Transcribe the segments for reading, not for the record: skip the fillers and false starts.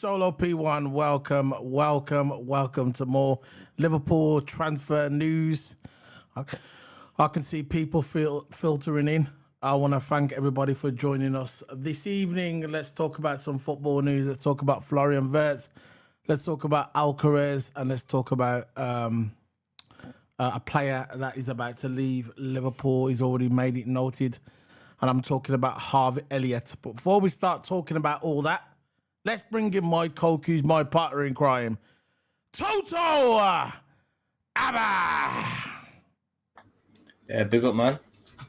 Solo P1, welcome to more Liverpool transfer news. I can see people filtering in. I want to thank everybody for joining us this evening. Let's talk about some football news. Let's talk about Florian Wirtz. Let's talk about Alvarez, and let's talk about a player that is about to leave Liverpool. He's already made it noted, and I'm talking about Harvey Elliott. But before we start talking about all that, let's bring in my coach, who's my partner in crime, Toto Abba. Yeah, big up, man.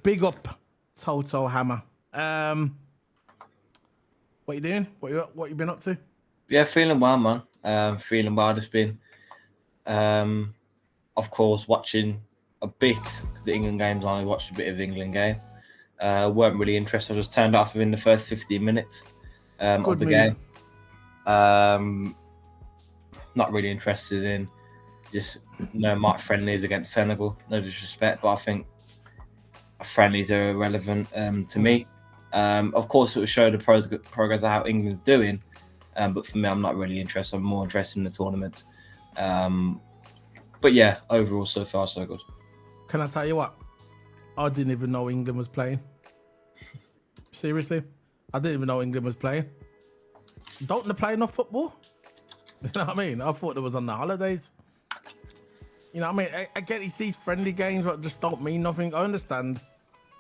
Big up, Toto Hammer. What you doing? What you been up to? Yeah, feeling well, man. Feeling well. Just been, of course, watching a bit of the England games. I watched a bit of the England game. Weren't really interested. I just turned off within the first 15 minutes of the game. Not really interested in just mark friendlies against Senegal. No disrespect, but I think friendlies are irrelevant to me. Of course, it will show the progress of how England's doing, but for me, I'm not really interested. I'm more interested in the tournament. But yeah, overall, so far, so good. Can I tell you what? I didn't even know England was playing. Seriously, I didn't even know England was playing. Don't they play enough football? You know what I mean? I thought it was on the holidays. You know what I mean? I get it's these friendly games that just don't mean nothing. I understand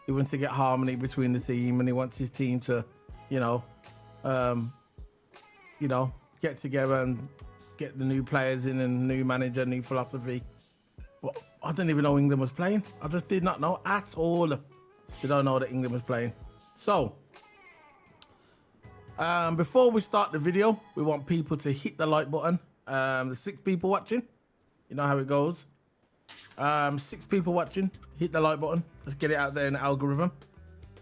he wants to get harmony between the team and he wants his team to, get together and get the new players in and new manager, new philosophy. But I didn't even know England was playing. I just did not know at all. Did I know that England was playing? So, before we start the video, we want people to hit the like button. The 6 people watching, you know how it goes. 6 people watching, hit the like button. Let's get it out there in the algorithm.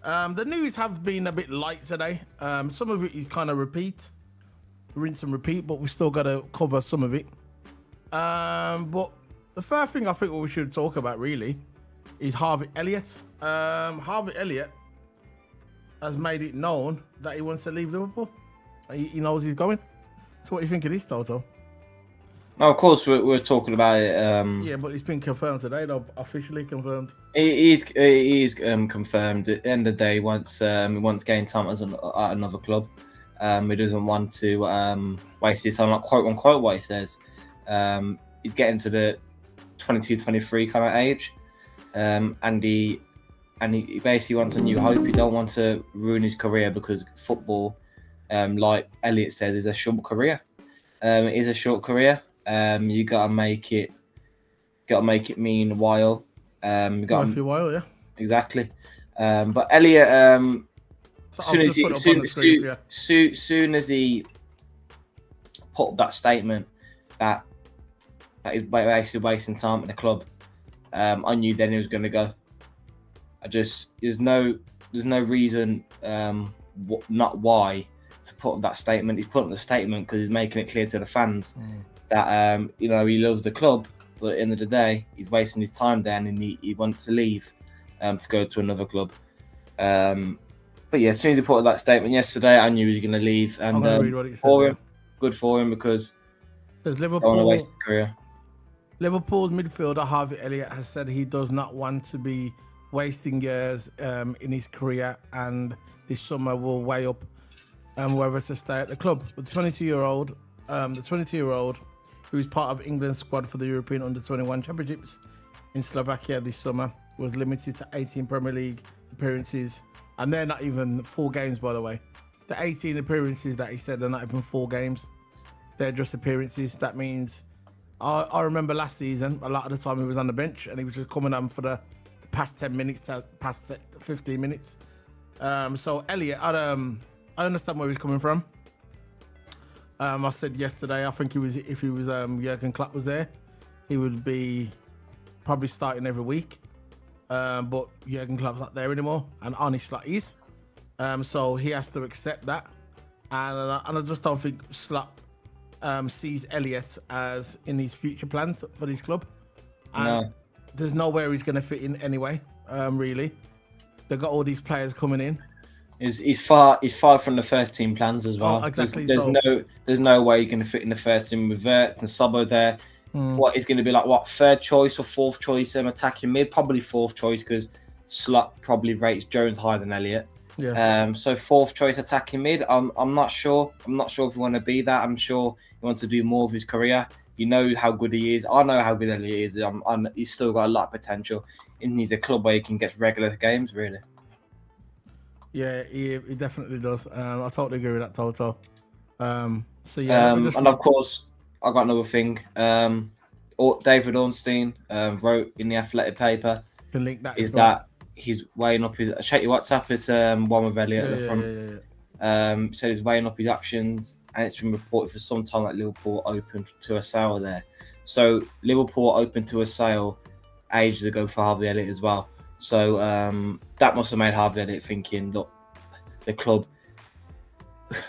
The news has been a bit light today. Some of it is kind of rinse and repeat, but we still got to cover some of it. But the first thing I think we should talk about really is Harvey Elliott. Harvey Elliott has made it known that he wants to leave Liverpool. He knows he's going. So what do you think of this, Toto? No, of course, we're talking about it. Yeah, but it's been confirmed today, though. Officially confirmed. It is confirmed. At the end of the day, he wants game time at another club. He doesn't want to waste his time, like quote unquote what he says. He's getting to the 22, 23 kind of age, and he basically wants a new hope. He don't want to ruin his career because football, like Elliott says, is a short career. It is a short career. You gotta make it mean a while. You got a while, yeah. Exactly. But Elliott, soon as he put up that statement that he's basically wasting time at the club, I knew then he was going to go. There's no reason not why to put up that statement. He's putting the statement because he's making it clear to the fans that he loves the club, but at the end of the day, he's wasting his time there, and he wants to leave to go to another club. But yeah, as soon as he put up that statement yesterday, I knew he was going to leave, and good for him because there's Liverpool. Don't want to waste his career. Liverpool's midfielder Harvey Elliott has said he does not want to be wasting years in his career, and this summer will weigh up whether to stay at the club. But the 22-year-old, who's part of England's squad for the European Under-21 Championships in Slovakia this summer, was limited to 18 Premier League appearances, and they're not even full games, by the way. The 18 appearances that he said, they're not even full games. They're just appearances. That means, I remember last season, a lot of the time he was on the bench, and he was just coming on for the past 10 minutes to past 15 minutes. So Elliott, I understand where he's coming from. I said yesterday, I think if Jurgen Klopp was there, he would be probably starting every week. But Jurgen Klopp's not there anymore, and Slot is. So he has to accept that. And I just don't think Slot sees Elliott as in his future plans for this club. And there's nowhere he's going to fit in anyway, really. They've got all these players coming in. He's far from the first team plans as well. Oh, exactly. There's no way you're going to fit in the first team with Wirtz and Sobo there. What is going to be like? What, third choice or fourth choice? Attacking mid, probably fourth choice because Slot probably rates Jones higher than Elliott. Yeah. So fourth choice attacking mid. I'm not sure. I'm not sure if you want to be that. I'm sure he wants to do more of his career. You know how good he is. I know how good Elliott is. He's still got a lot of potential. And he's a club where he can get regular games, really. Yeah, he definitely does. I totally agree with that, Toto. So yeah, and of course, I got another thing. David Ornstein wrote in the Athletic paper. You can link that. Is that he's weighing up his? Check your WhatsApp. It's one with Elliott at the front. So he's weighing up his options, and it's been reported for some time that Liverpool opened to a sale there. So Liverpool opened to a sale ages ago for Harvey Elliott as well. So that must have made Harvey Elliott thinking, look, the club,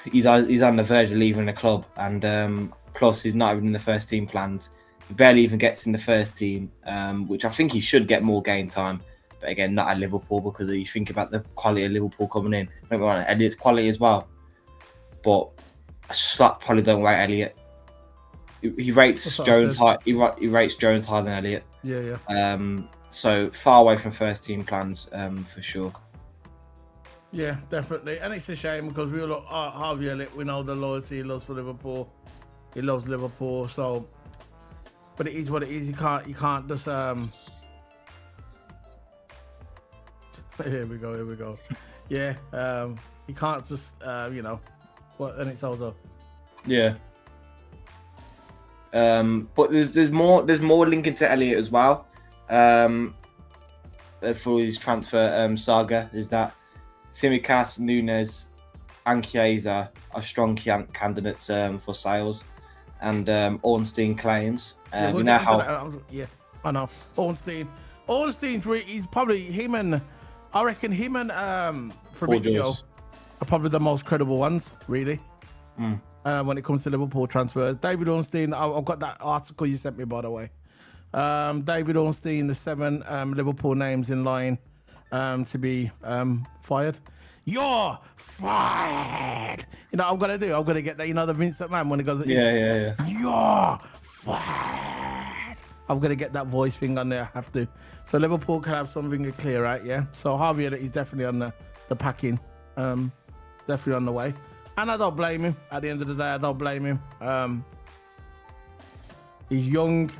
he's on the verge of leaving the club, and plus he's not even in the first team plans. He barely even gets in the first team, which I think he should get more game time. But again, not at Liverpool, because you think about the quality of Liverpool coming in. Don't get me wrong, Elliott's quality as well. But Slot probably don't rate Elliott. He rates Jones high. He rates Jones higher than Elliott. Yeah. So far away from first team plans, for sure. Yeah, definitely. And it's a shame because we all look Harvey Elliott, we know the loyalty he loves for Liverpool. He loves Liverpool, so but it is what it is. You can't just here we go. Yeah. You can't just and it's also. Yeah. But there's more linking to Elliott as well. For his transfer saga is that Tsimikas, Nunes, and Chiesa are strong candidates for sales, and Ornstein claims. I know Ornstein. He's probably him and I reckon him and Fabrizio are probably the most credible ones, really. When it comes to Liverpool transfers. David Ornstein, I've got that article you sent me, by the way. David Ornstein, the 7 Liverpool names in line to be fired. You're fired. You know what I'm gonna get that. You know the Vincent Man when he goes. Yeah. You're fired. I'm gonna get that voice thing on there. I have to. So Liverpool can have something to clear out. Yeah. So Harvey Elliott is definitely on the packing. Definitely on the way. And I don't blame him. At the end of the day, I don't blame him. He's young,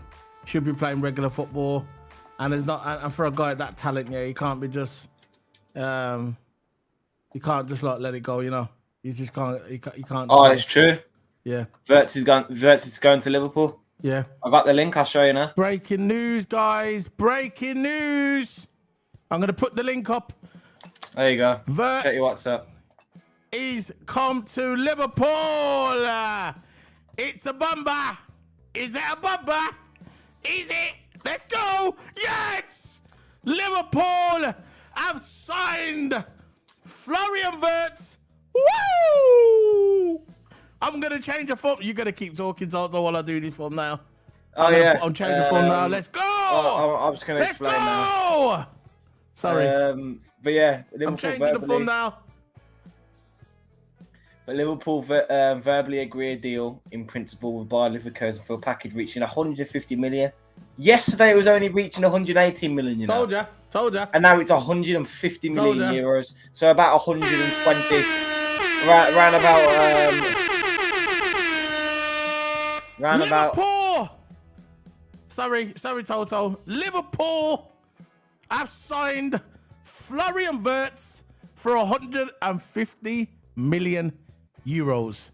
should be playing regular football, and and for a guy at that talent, yeah, he can't be just, you can't just like let it go, you know. You just can't. You can't. Oh, it's true. Yeah. Wirtz is going to Liverpool. Yeah. I got the link. I'll show you now. Breaking news, guys! Breaking news! I'm gonna put the link up. There you go. Wirtz Check your WhatsApp. He's come to Liverpool. It's a bumper. Is it a bumper? Is it? Let's go. Yes. Liverpool have signed Florian Wirtz. Woo! I'm going to change the phone. You're going to keep talking, Toto, while I do this phone now. I'm changing the phone now. Let's go. I'm just going to explain now. Sorry. But yeah. I'm changing the phone now. But Liverpool verbally agree a deal in principle with Bayer Leverkusen for a package reaching 150 million. Yesterday it was only reaching 118 million. You know? Told ya. And now it's 150 million euros. So about 120. Liverpool. Sorry, Toto. Liverpool have signed Florian Wirtz for 150 million euros.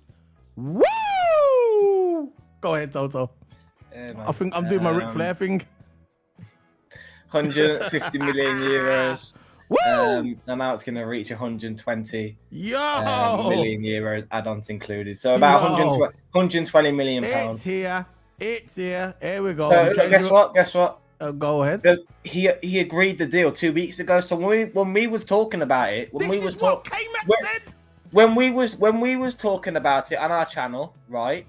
Woo! Go ahead, Toto. I think I'm doing my Ric Flair thing. 150 million euros. Woo! And now it's going to reach 120 million euros, add-ons included. So about 120 million pounds. It's here. Here we go. So guess what? Go ahead. He agreed the deal 2 weeks ago. So when we was talking about it, when we was talking about it on our channel, right?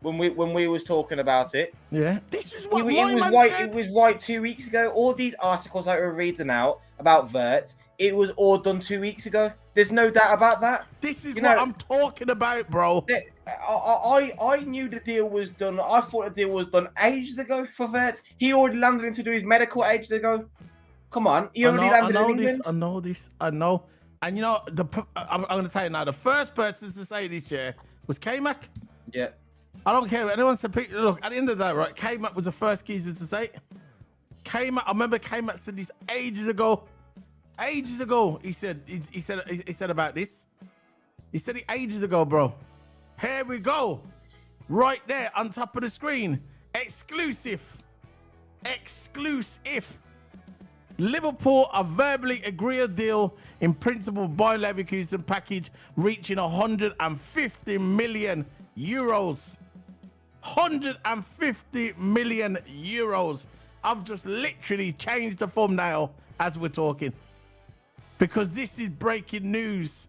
When we was talking about it, yeah, this is what it was right 2 weeks ago. All these articles that we're reading out about Wirtz, it was all done 2 weeks ago. There's no doubt about that. This is what I'm talking about, bro. I knew the deal was done. I thought the deal was done ages ago for Wirtz. He already landed in to do his medical ages ago. Come on, he already landed in England. I know. And you know, I'm going to tell you now, the first person to say this year was K-Mac. Yeah. I don't care what anyone said. Look, at the end of the day, right, K-Mac was the first geezer to say it. K-Mac, I remember K-Mac said this ages ago. Ages ago, he said about this. He said it ages ago, bro. Here we go. Right there on top of the screen. Exclusive. Liverpool are verbally agree a deal in principle by Leverkusen package reaching 150 million euros. 150 million euros. I've just literally changed the thumbnail as we're talking. Because this is breaking news.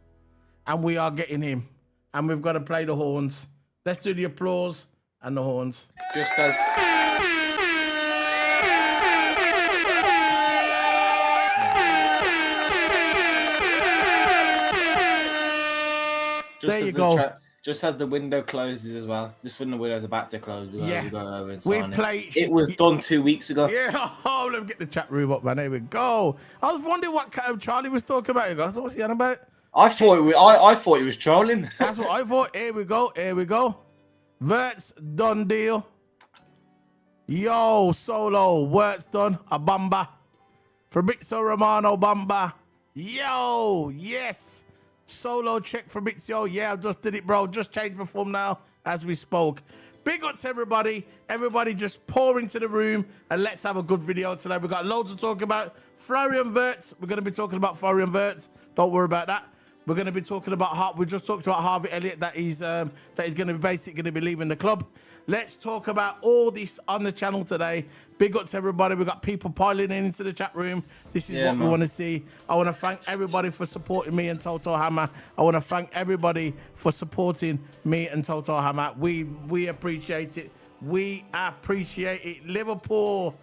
And we are getting him. And we've got to play the horns. Let's do the applause and the horns. Just as... There you go. Just as the window closes as well. Just when the window's about to close, we go over and sign it was done 2 weeks ago. Yeah, let me get the chat room up, man. Here we go. I was wondering what Charlie was talking about. He goes, what's he on about? I thought he was trolling. That's what I thought. Here we go. Wirtz done deal. Yo, Solo. Wirtz done. A bamba. Fabrizio Romano bamba. Yo, yes. Solo check Fabrizio. Yeah, I just did it, bro. Just changed the form now as we spoke. Big ups, everybody. Everybody just pour into the room and let's have a good video today. We've got loads to talk about. Florian Wirtz. We're going to be talking about Florian Wirtz. Don't worry about that. We're going to be talking about we just talked about Harvey Elliott that he's going to be leaving the club. Let's talk about all this on the channel today. Big up to everybody. We've got people piling into the chat room. This is what we want to see. I want to thank everybody for supporting me and Toto Hammer. I want to thank everybody for supporting me and Toto Hammer. We appreciate it. We appreciate it. Liverpool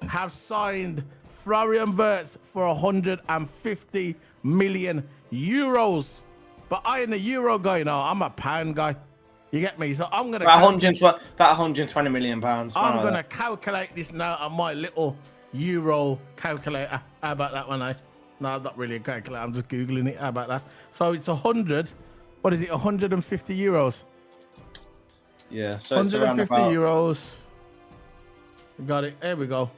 have signed Florian Wirtz for 150 million euros. But I ain't a euro guy now. I'm a pound guy. You get me? So I'm gonna about 120 million pounds. I'm gonna calculate this now on my little euro calculator. How about that one, eh? No, not really a calculator. I'm just googling it. How about that? So it's 100. What is it? 150 euros. Yeah. So 150 euros. Got it. There we go.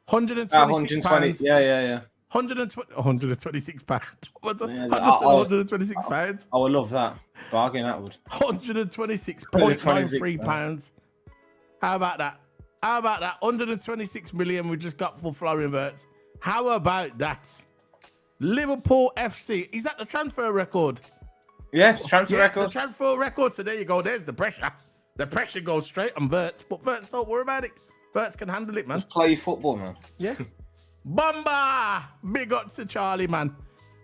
126 pounds. Yeah. 126 pounds. 126 pounds. I would love that. Bargain, that would. 126.93 pounds. How about that? 126 million we just got for Florian Wirtz. How about that? Liverpool FC. Is that the transfer record? Yes, transfer record. The transfer record. So there you go. There's the pressure. The pressure goes straight on Wirtz. But Wirtz, don't worry about it. Wirtz can handle it, man. Just play football, man. Yeah. Bamba! Big up to Charlie, man.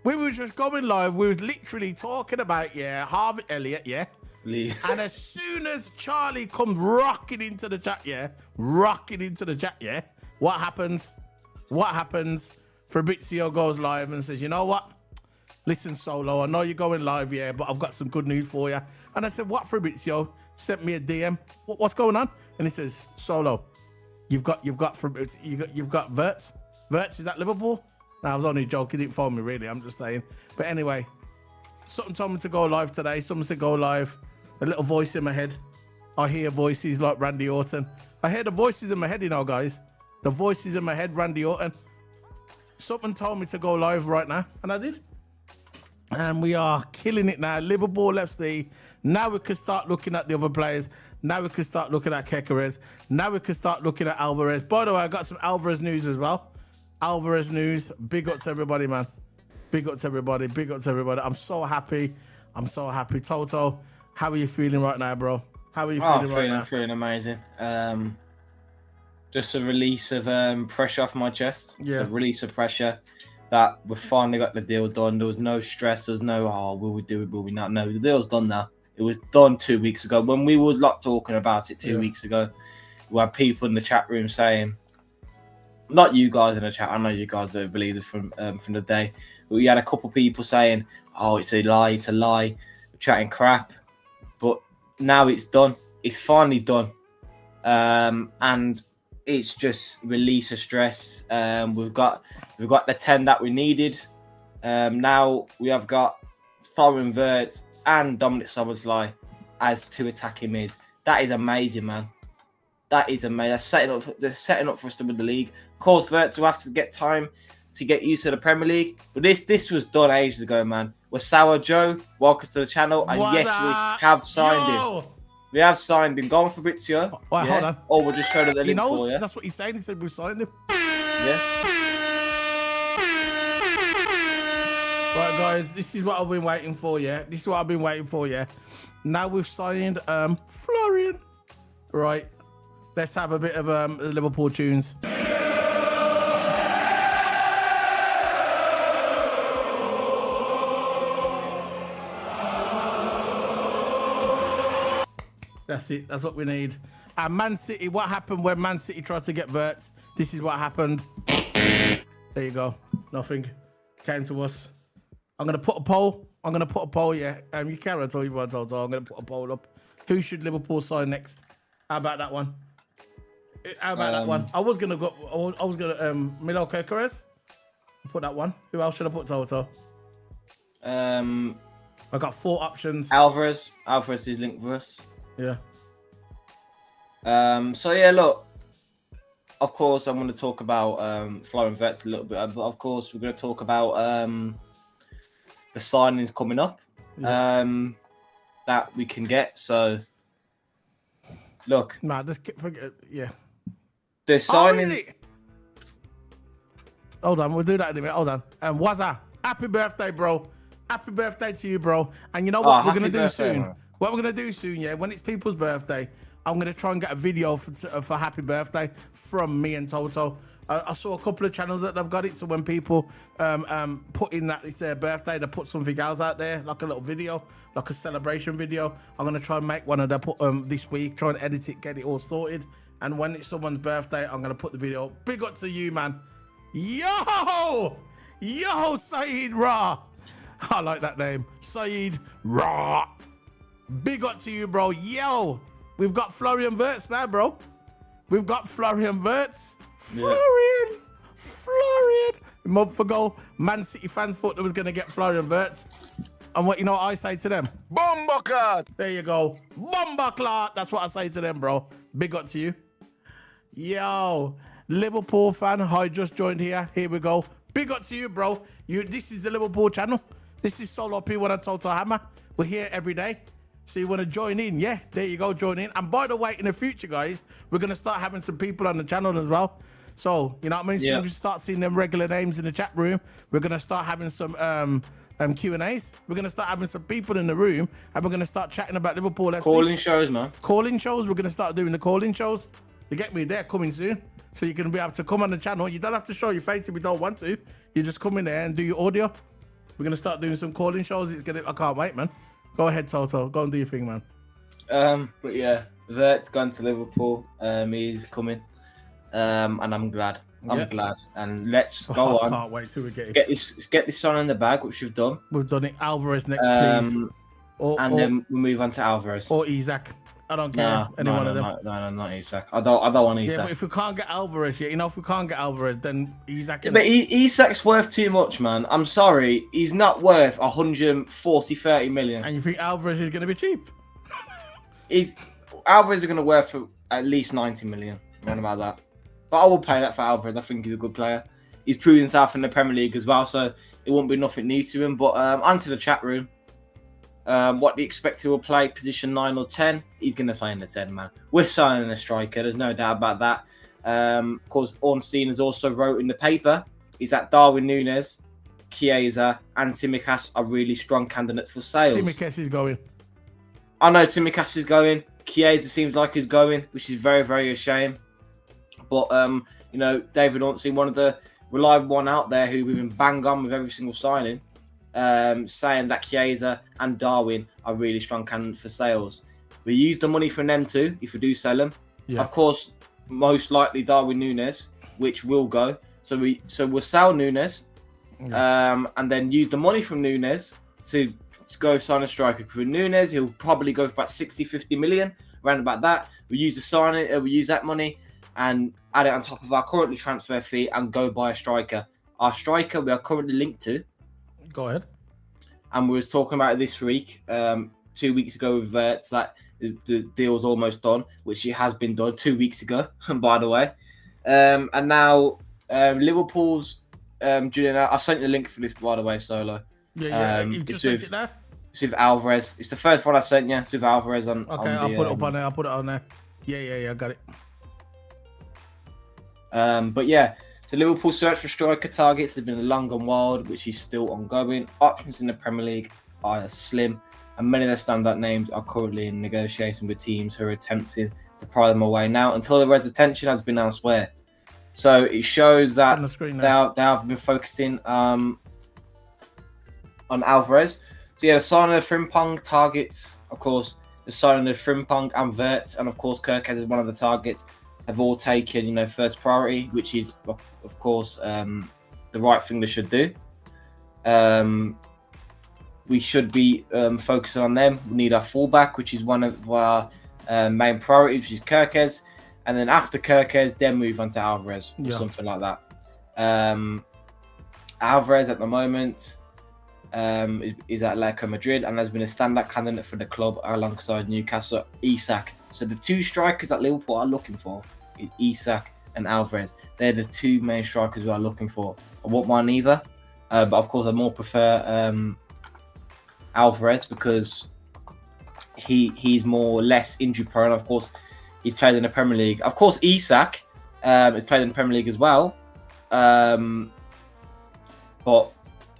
We was just going live. We was literally talking about, Harvey Elliott, And as soon as Charlie comes rocking into the chat, what happens? Fabrizio goes live and says, you know what? Listen, Solo, I know you're going live, but I've got some good news for you. And I said, what, Fabrizio? Sent me a DM. What's going on? And he says, Solo, you've got Wirtz. Wirtz, is that Liverpool? No, I was only joking. He didn't phone me, really. I'm just saying. But anyway, something told me to go live today. Someone said go live. A little voice in my head. I hear voices like Randy Orton. I hear the voices in my head, you know, guys. The voices in my head, Randy Orton. Something told me to go live right now, and I did. And we are killing it now. Liverpool FC. Now we can start looking at the other players. Now we can start looking at Kerkez. Now we can start looking at Alvarez. By the way, I got some Alvarez news as well. Alvarez news. Big up to everybody, man. Big up to everybody. I'm so happy. Toto, how are you feeling right now, bro? How are you feeling right now? Feeling amazing. Just a release of pressure off my chest. Yeah. It's a release of pressure that we finally got the deal done. There was no stress. There's no, will we do it, will we not? No, the deal's done now. It was done 2 weeks ago. When we were talking about it 2 weeks ago, we had people in the chat room saying, not you guys in the chat. I know you guys are believers from the day. But we had a couple people saying, "Oh, it's a lie, chatting crap." But now it's done. It's finally done, and it's just release of stress. We've got the 10 that we needed. Now we have got Florian Wirtz and Dominic Szoboszlai as 2 attacking mids. That is amazing, man. That is amazing. They're setting up for us to win the league. Of course, Wirtz will have to get time to get used to the Premier League. But this was done ages ago, man. We're Sour Joe. Welcome to the channel. And yes, we have signed him. We have signed him. Go on, Fabrizio. Wait, hold on. Or we'll just show the link He knows. for you. That's what he's saying. He said we've signed him. Yeah. Right, guys. This is what I've been waiting for, yeah? This is what I've been waiting for, yeah? Now we've signed Florian. Right. Let's have a bit of Liverpool tunes. That's it. That's what we need. And Man City, what happened when Man City tried to get Wirtz? This is what happened. There you go. Nothing came to us. I'm going to put a poll. Yeah. You can't tell you what I told you. I'm going to put a poll up. Who should Liverpool sign next? How about that one? That one? I was going to go... I was going to... Milos Kerkez. Put that one. Who else should I put, Toto? I got 4 options. Alvarez. Alvarez is linked with us. Yeah. So yeah, look. Of course, I'm going to talk about Florian Wirtz a little bit, but of course, we're going to talk about the signings coming up that we can get. So, look. Nah, just forget. Yeah. The signings. Hold on, we'll do that in a minute. Hold on. Waza, happy birthday, bro. Happy birthday to you, bro. And you know what we're going to do soon? Man. What we're going to do soon, yeah, when it's people's birthday, I'm going to try and get a video for happy birthday from me and Toto. I saw a couple of channels that they've got it, so when people put in that it's their birthday, they put something else out there, like a little video, like a celebration video. I'm going to try and make one of them this week, try and edit it, get it all sorted. And when it's someone's birthday, I'm going to put the video. Big up to you, man. Yo, Saeed Ra. I like that name, Saeed Ra. Big up to you, bro. Yo, we've got Florian Wirtz now, bro. We've got Florian Wirtz. Florian. A month ago, Man City fans thought they was going to get Florian Wirtz. And what I say to them? Bomba card. There you go. Bomba card. That's what I say to them, bro. Big up to you. Yo, Liverpool fan. I just joined here. Here we go. Big up to you, bro. This is the Liverpool channel. This is Solo P1 and Total Hammer. We're here every day. So you want to join in? Yeah, there you go, join in. And by the way, in the future, guys, we're going to start having some people on the channel as well. So, you know what I mean? Yeah. So we start seeing them regular names in the chat room. We're going to start having some Q&As. We're going to start having some people in the room. And we're going to start chatting about Liverpool FC. Calling shows, man. Calling shows. We're going to start doing the calling shows. You get me? They're coming soon. So you're going to be able to come on the channel. You don't have to show your face if you don't want to. You just come in there and do your audio. We're going to start doing some calling shows. I can't wait, man. Go ahead, Toto. Go and do your thing, man. But yeah, Wirtz gone to Liverpool. He's coming. And I'm glad. I'm glad. And let's go on. I can't wait till we get it. Get this on in the bag, which we've done. We've done it. Alvarez next, please. Then we'll move on to Alvarez. Or Isaac. I don't care. Any one of them. No, not Isak. I don't want Isak. Yeah, but if we can't get Alvarez, if we can't get Alvarez, then Isak. Yeah, but Isak's worth too much, man. I'm sorry. He's not worth 30 million. And you think Alvarez is going to be cheap? Alvarez is going to worth for at least 90 million. What about that? But I will pay that for Alvarez. I think he's a good player. He's proved himself in the Premier League as well, so it won't be nothing new to him. But onto the chat room. What do you expect he will play? Position 9 or 10? He's going to play in the 10, man. We're signing a striker. There's no doubt about that. Of course, Ornstein has also wrote in the paper is that Darwin Núñez, Chiesa, and Tsimikas are really strong candidates for sales. Tsimikas is going. I know Tsimikas is going. Chiesa seems like he's going, which is very, very a shame. But, David Ornstein, one of the reliable one out there who we've been bang on with every single signing, saying that Chiesa and Darwin are really strong candidates for sales. We use the money from them too if we do sell them. Yeah. Of course, most likely Darwin Núñez which will go. So we'll sell Nunes, and then use the money from Nunes to go sign a striker. With Nunes, he'll probably go for about 60-50 million, around about that. We use we use that money and add it on top of our currently transfer fee and go buy a striker. Our striker we are currently linked to. Go ahead. And we was talking about it this week, 2 weeks ago with Wirtz, that the deal's almost done, which it has been done 2 weeks ago, by the way. And now Liverpool's Julián. I sent you the link for this, by the way, Solo. Yeah, you just sent it there? It's with Alvarez. It's the first one I sent you. It's with Alvarez on. Okay, I'll put it up on there. I'll put it on there. Yeah, I got it. But yeah, so Liverpool search for striker targets have been long and wild, which is still ongoing. Options in the Premier League are slim, and many of the standout names are currently in negotiation with teams who are attempting to pry them away now until the red's attention has been elsewhere. So it shows that they have been focusing on Alvarez. So yeah, the signing of Frimpong targets, of course, the signing of Frimpong and Wirtz, and of course Kerkez is one of the targets, have all taken, first priority, which is, of course, the right thing they should do. We should be focusing on them. We need our fullback, which is one of our main priorities, which is Kerkez. And then after Kerkez, then move on to Alvarez or something like that. Alvarez at the moment is at Atletico Madrid and has been a standout candidate for the club alongside Newcastle, Isak. So the two strikers that Liverpool are looking for is Isak and Alvarez. They're the two main strikers we are looking for. I won't mind either, but of course I more prefer Alvarez because he's less injury prone. Of course, he's played in the Premier League. Of course, Isak has played in the Premier League as well. But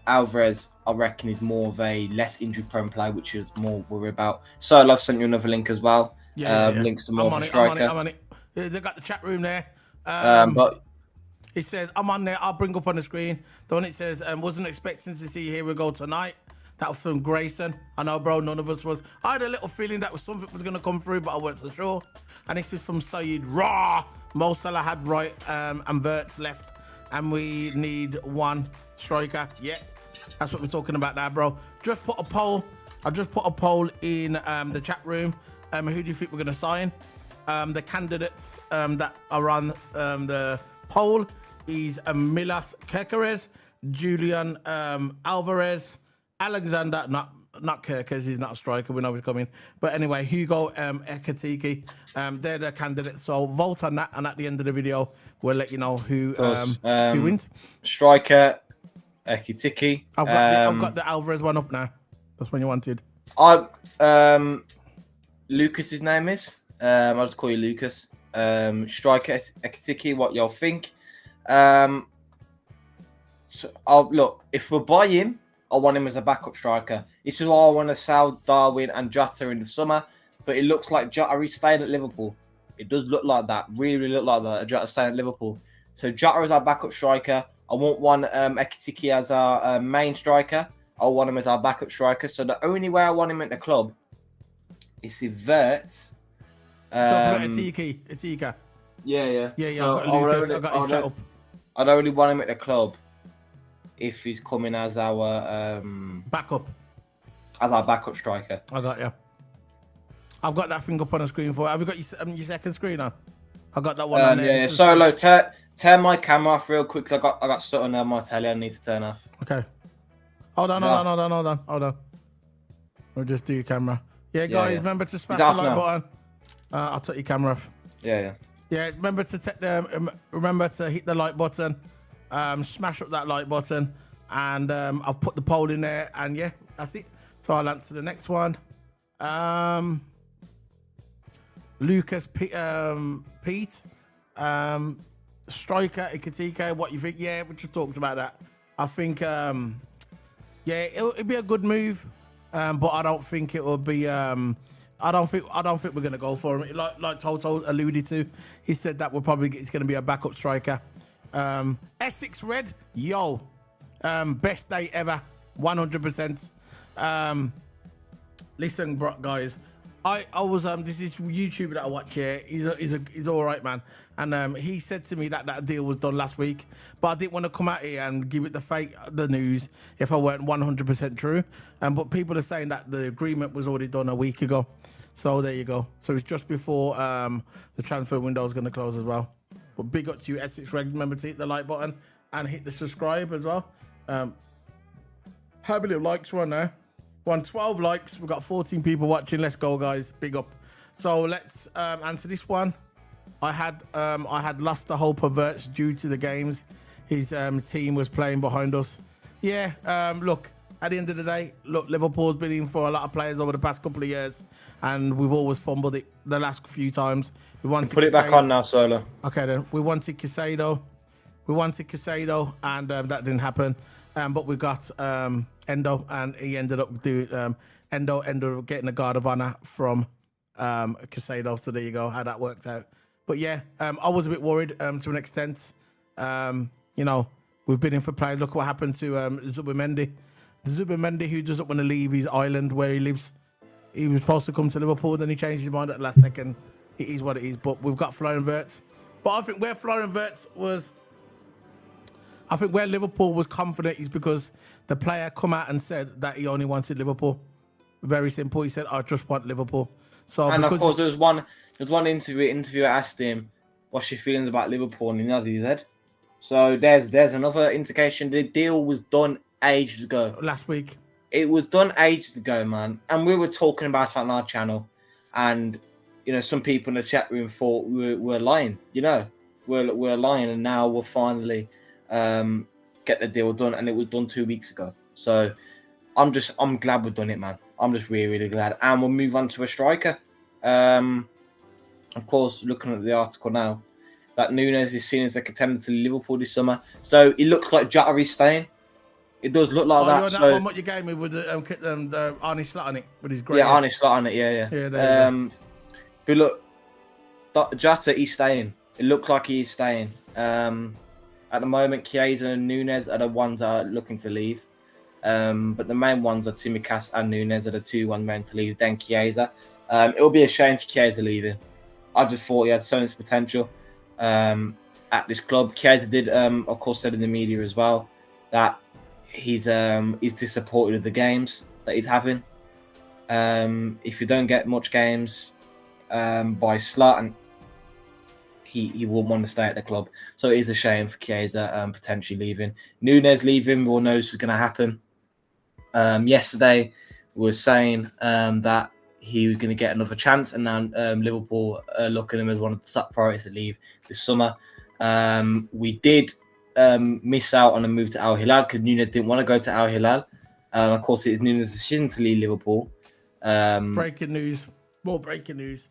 Alvarez, I reckon, is more of a less injury prone player, which is more worried about. So I've sent you another link as well. Links to more of a striker. I'm on it. They've got the chat room there. But it says, I'm on there. I'll bring up on the screen. The one it says, wasn't expecting to see Here We Go tonight. That was from Grayson. I know, bro, none of us was. I had a little feeling that something was going to come through, but I wasn't so sure. And this is from Saeed. Raw. Mo Salah had right and Wirtz left. And we need one striker. Yeah, that's what we're talking about now, bro. Just put a poll. I just put a poll in the chat room. Who do you think we're going to sign? The candidates that are on the poll is Milos Kerkez, Julián Álvarez, Alexander, not Kerkez, he's not a striker, we know he's coming. But anyway, Hugo Ekitike, they're the candidates. So vote on that, and at the end of the video, we'll let you know who wins. Striker, Ekitike. I've got the Alvarez one up now. That's one you wanted. Lucas, his name is. I'll just call you Lucas. Striker Ekitike, what y'all think? So look, if we're buying, I want him as a backup striker. This is why I want to sell Darwin and Jota in the summer. But it looks like Jota is staying at Liverpool. It does look like that. Really look like that. Jota staying at Liverpool. So Jota is our backup striker. I want one Ekitike as our main striker. I want him as our backup striker. So the only way I want him at the club is if Wirtz. Etika. Yeah. So I've got Lucas. I got his chat up. I don't really want him at the club if he's coming as our backup. As our backup striker. I got you. I've got that thing up on the screen for you. Have you got your second screen on? I got that one on there. Yeah. Solo, turn my camera off real quick. I got something on my telly I need to turn off. Okay. Hold on. We'll just do your camera. Yeah, guys, remember to smash the like button. I'll take your camera off. Yeah. Remember to hit the like button. Smash up that like button, and I've put the poll in there, and yeah, that's it. So I'll answer the next one. Lucas Pete, striker Ekitike, what you think? Yeah, we just talked about that. I think it'll be a good move, but I don't think it will be. I don't think we're gonna go for him. Like Toto alluded to, he said that it's gonna be a backup striker. Essex Red, best day ever, 100%. Listen, guys, I was this is YouTuber that I watch here. He's all right, man. And he said to me that that deal was done last week, but I didn't want to come out here and give it the news if I weren't 100% true. But people are saying that the agreement was already done a week ago. So there you go. So it's just before the transfer window is going to close as well. But big up to you, Essex Reg. Remember to hit the like button and hit the subscribe as well. How many likes we're on now? 12 likes. We've got 14 people watching. Let's go, guys. Big up. So let's answer this one. I had lost the hope of Wirtz due to the games. His team was playing behind us. Yeah. Look, at the end of the day, look, Liverpool's been in for a lot of players over the past couple of years, and we've always fumbled it the last few times. We wanted Put it back on now, Solo. Okay, then we wanted Caicedo. And that didn't happen. But we got Endo, and he ended up doing Endo ended up getting a guard of honor from Caicedo. So there you go, how that worked out. But yeah, I was a bit worried to an extent. You know, we've been in for players. Look what happened to Zubimendi. Zubimendi, who doesn't want to leave his island where he lives. He was supposed to come to Liverpool, then he changed his mind at the last second. It is what it is. But we've got Florian Wirtz. But I think where Florian Wirtz was, I think where Liverpool was confident is because the player come out and said that he only wanted Liverpool. Very simple. He said, "I just want Liverpool." So and of course, there was one interviewer asked him, "What's your feelings about Liverpool?" And he nodded his head. So there's another indication. The deal was done ages ago. Last week. It was done ages ago, man. And we were talking about it on our channel, and you know, some people in the chat room thought we're lying. You know, we're lying, and now we're finally get the deal done, and it was done 2 weeks ago. So I'm glad we've done it, man. I'm just really glad. And we'll move on to a striker. Of course, looking at the article now, that Núñez is seen as a contender to Liverpool this summer. So it looks like Jota is staying. It does look like that. So one what you gave me with the Arne Slot on it, with his grey. Yeah, Arne Slot on it. Yeah. But look, Jota, he's staying. It looks like he's staying. At the moment, Chiesa and Núñez are the ones that are looking to leave. But the main ones are Tsimikas and Núñez are the two ones meant to leave. Then Chiesa. It will be a shame for Chiesa leaving. I just thought he had so much potential at this club. Chiesa did, of course, said in the media as well that he's disappointed with the games that he's having. If you don't get much games by Slot, and he wouldn't want to stay at the club. So it is a shame for Chiesa potentially leaving. Núñez leaving, we'll know what's going to happen. Yesterday, we were saying that he was going to get another chance, and now Liverpool are looking at him as one of the top priorities to leave this summer. We did miss out on a move to Al Hilal because Núñez didn't want to go to Al Hilal. Of course, it is Núñez's decision to leave Liverpool. Breaking news. More breaking news.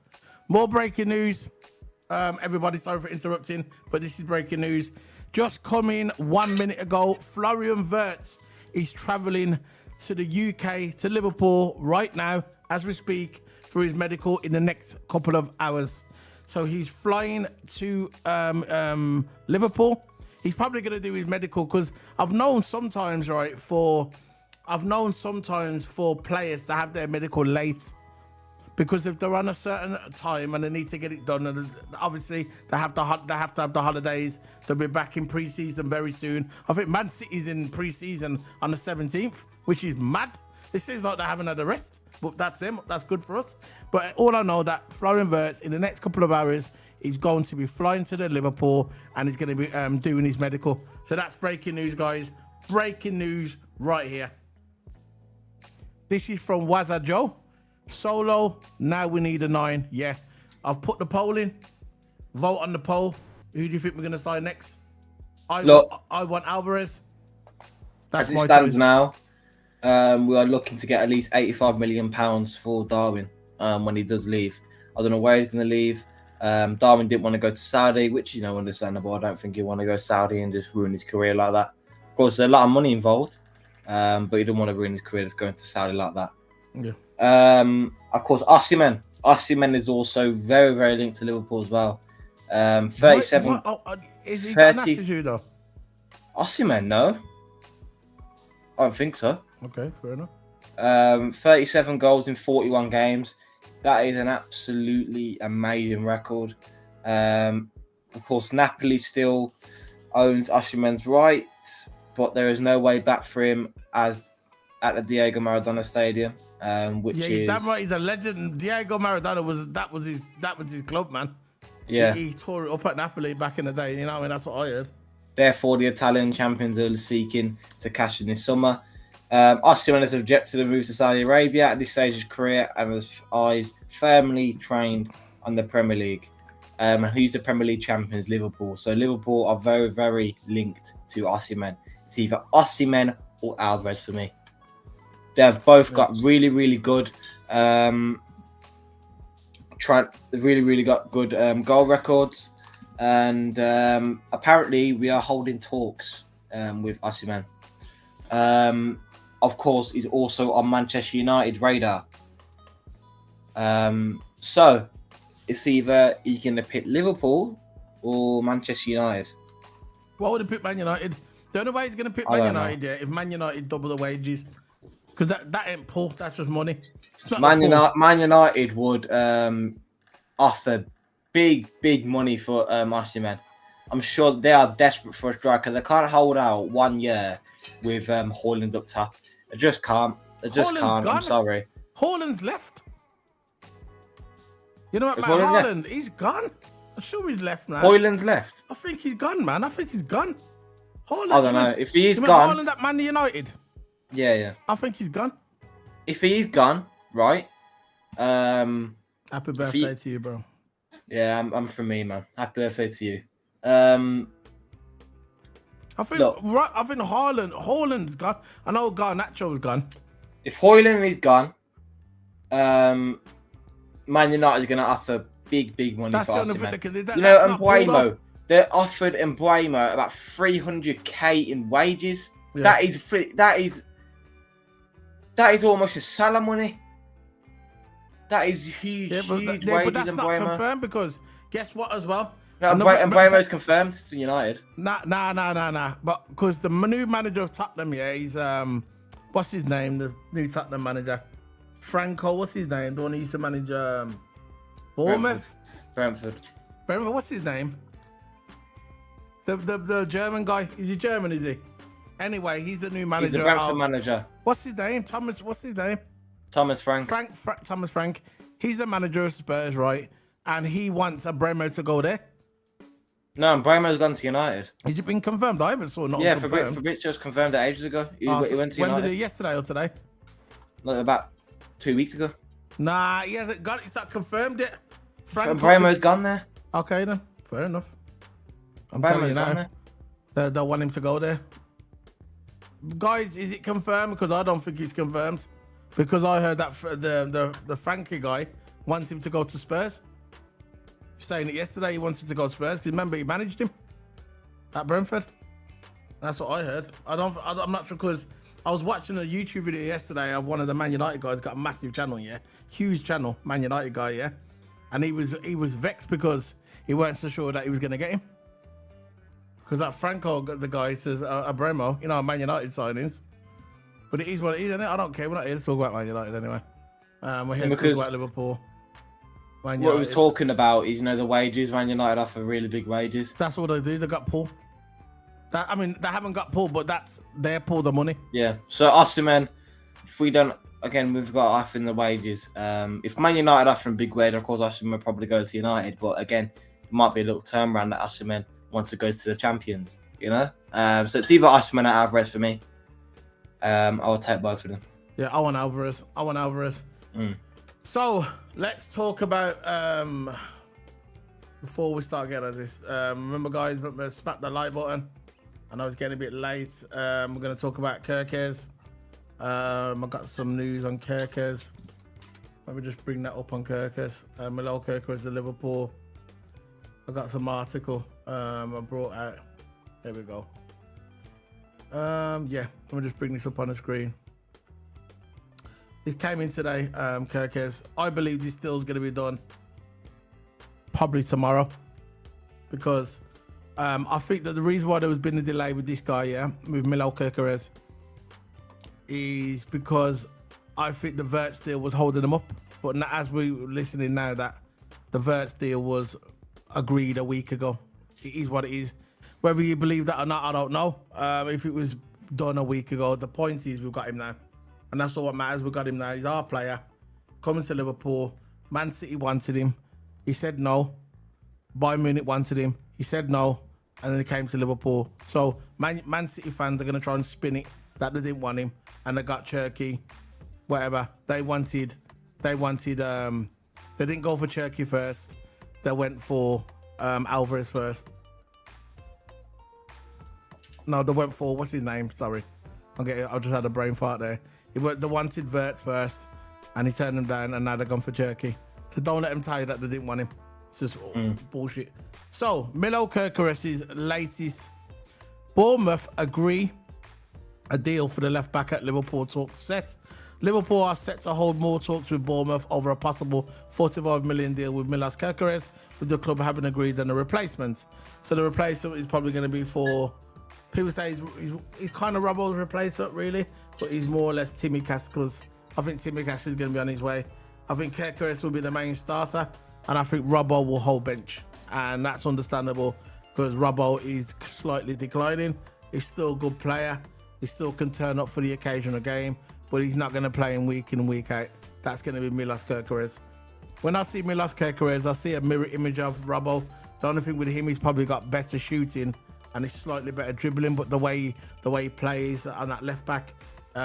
Everybody, sorry for interrupting, but this is breaking news. Just coming 1 minute ago, Florian Wirtz is travelling to the UK, to Liverpool right now, as we speak, for his medical in the next couple of hours. So he's flying to Liverpool. He's probably going to do his medical because I've known sometimes for players to have their medical late. Because if they're on a certain time and they need to get it done, and obviously they have to have the holidays, they'll be back in pre-season very soon. I think Man City's in pre-season on the 17th, which is mad. It seems like they haven't had a rest, but that's them. That's good for us. But all I know that Florian Wirtz, in the next couple of hours, he's going to be flying to the Liverpool and he's going to be doing his medical. So that's breaking news, guys. Breaking news right here. This is from Waza Joe. Solo, now we need a 9. Yeah, I've put the poll in. Vote on the poll. Who do you think we're going to sign next? I want Alvarez. That's as my it stands choice. now, we are looking to get at least £85 million for Darwin when he does leave. I don't know where he's going to leave. Darwin didn't want to go to Saudi, which, you know, understandable. I don't think he'd want to go to Saudi and just ruin his career like that. Of course, there's a lot of money involved, but he didn't want to ruin his career just going to Saudi like that. Yeah. Of course, Osimhen. Osimhen is also very, very linked to Liverpool as well. 37. What? Is he got an attitude though? Osimhen, no. I don't think so. Okay, fair enough. 37 goals in 41 games. That is an absolutely amazing record. Of course, Napoli still owns Osimhen's rights, but there is no way back for him as at the Diego Maradona Stadium, which Yeah, is damn right. He's a legend. Diego Maradona was his club, man. yeah. He tore it up at Napoli back in the day. You know, what I mean, that's what I heard. Therefore, the Italian champions are seeking to cash in this summer. Osimhen has objected to the move to Saudi Arabia at this stage of his career and has eyes firmly trained on the Premier League. And who's the Premier League champions? Liverpool. So Liverpool are very, very linked to Osimhen. It's either Osimhen or Alvarez for me. They've both got really, really good, really got good goal records, and apparently we are holding talks with Osimhen. Of course, he's also on Manchester United's radar. So it's either you can pick Liverpool or Manchester United. What would he pick Man United? The only way he's going to pick Man United, yeah, if Man United double the wages. Because that ain't pull, that's just money. Man United would offer big money for Osimhen. I'm sure they are desperate for a striker. They can't hold out 1 year with Haaland up top. They just can't. They just can't. Gone. I'm sorry. Haaland's left. You know what, man? Haaland, he's gone. I'm sure he's left now. Haaland's left? I think he's gone, man. I think he's gone. Haaland, I don't know. If he's gone... Haaland at Man United? Yeah. I think he's gone. If he's gone, right? Happy birthday to you, bro. Yeah, I'm from me, man. Happy birthday to you. I think Haaland's gone. I know Garnacho's gone. If Haaland is gone, Man United is going to offer big money for Osimhen. You know, Mbeumo, they offered Mbeumo about 300k in wages. Yeah. That is almost a Salah money. That is huge, huge wages. But that's not confirmed because guess what as well? No, Mbeumo's confirmed to United. Nah. But because the new manager of Tottenham, yeah, he's what's his name? The new Tottenham manager, Franco. What's his name? The one who used to manage Bournemouth. Brentford. What's his name? The German guy. Is he German? Is he? Anyway, he's the new manager. He's the Brentford manager. What's his name? Thomas. What's his name? Thomas Frank. Thomas Frank. He's the manager of Spurs, right? And he wants Mbeumo to go there. No, Mbeumo's gone to United. Has it been confirmed? I haven't saw Yeah, Fabrizio's confirmed it ages ago. He went to United. When did he? Yesterday or today? Like about 2 weeks ago. Nah, he hasn't got it. He's not confirmed it. Mbeumo's gone there. Okay then, fair enough. I'm telling you now. They want him to go there. Guys, is it confirmed? Because I don't think it's confirmed. Because I heard that the Frankie guy wants him to go to Spurs. Saying it yesterday, he wants him to go to Spurs. Because remember, he managed him at Brentford. That's what I heard. I'm not sure because I was watching a YouTube video yesterday of one of the Man United guys. Got a massive channel, yeah, huge channel, Man United guy, yeah, and he was vexed because he weren't so sure that he was gonna get him. Because that Franco, the guy says Abramo, you know, Man United signings. But it is what it is, isn't it? I don't care. We're not here to talk about Man United anyway. We're here to talk about Liverpool. What we're talking about is, you know, the wages. Man United offer really big wages. That's what they do. They got pulled. They haven't got pulled, but they're pulled the money. Yeah. So Osimhen, if we don't, again, we've got offering the wages. If Man United offering big wage, of course, Osimhen will probably go to United. But again, it might be a little turnaround that Osimhen wants to go to the champions. You know. So it's either Osimhen or Alvarez for me. I will take both of them. Yeah, I want Alvarez. So let's talk about before we start getting at this. Remember, guys, smack the like button. I know it's getting a bit late. We're going to talk about Kerkez. I got some news on Kerkez. Let me just bring that up on Kerkez. Milos Kerkez of Liverpool. I got some article I brought out. There we go. Yeah, let me just bring this up on the screen. This came in today, Kerkez. I believe this deal is going to be done probably tomorrow because I think that the reason why there has been a delay with this guy, yeah, with Milos Kerkez, is because I think the Wirtz deal was holding them up. But as we're listening now, that the Wirtz deal was agreed a week ago. It is what it is. Whether you believe that or not, I don't know. If it was done a week ago, the point is we've got him now. And that's all what matters. We've got him now. He's our player. Coming to Liverpool. Man City wanted him. He said no. Bayern Munich wanted him. He said no. And then he came to Liverpool. So Man City fans are going to try and spin it that they didn't want him. And they got Cherky, whatever. They didn't go for Cherky first. They went for Alvarez first. No, they went for, what's his name? Sorry. I just had a brain fart there. They wanted Wirtz first, and he turned them down, and now they're gone for Cherky. So don't let them tell you that they didn't want him. It's just bullshit. So, Milos Kerkez's latest. Bournemouth agree a deal for the left back at Liverpool talks set. Liverpool are set to hold more talks with Bournemouth over a possible 45 million deal with Milos Kerkez, with the club having agreed on a replacement. So the replacement is probably going to be for, people say he's kind of Robbo's replacement, really, but he's more or less Timmy Cass, because I think Timmy Cass is going to be on his way. I think Kerkez will be the main starter, and I think Robbo will hold bench. And that's understandable, because Robbo is slightly declining. He's still a good player. He still can turn up for the occasional game, but he's not going to play in week out. That's going to be Milos Kerkez. When I see Milos Kerkez, I see a mirror image of Robbo. The only thing with him, he's probably got better shooting and he's slightly better dribbling, but the way he plays on that left back,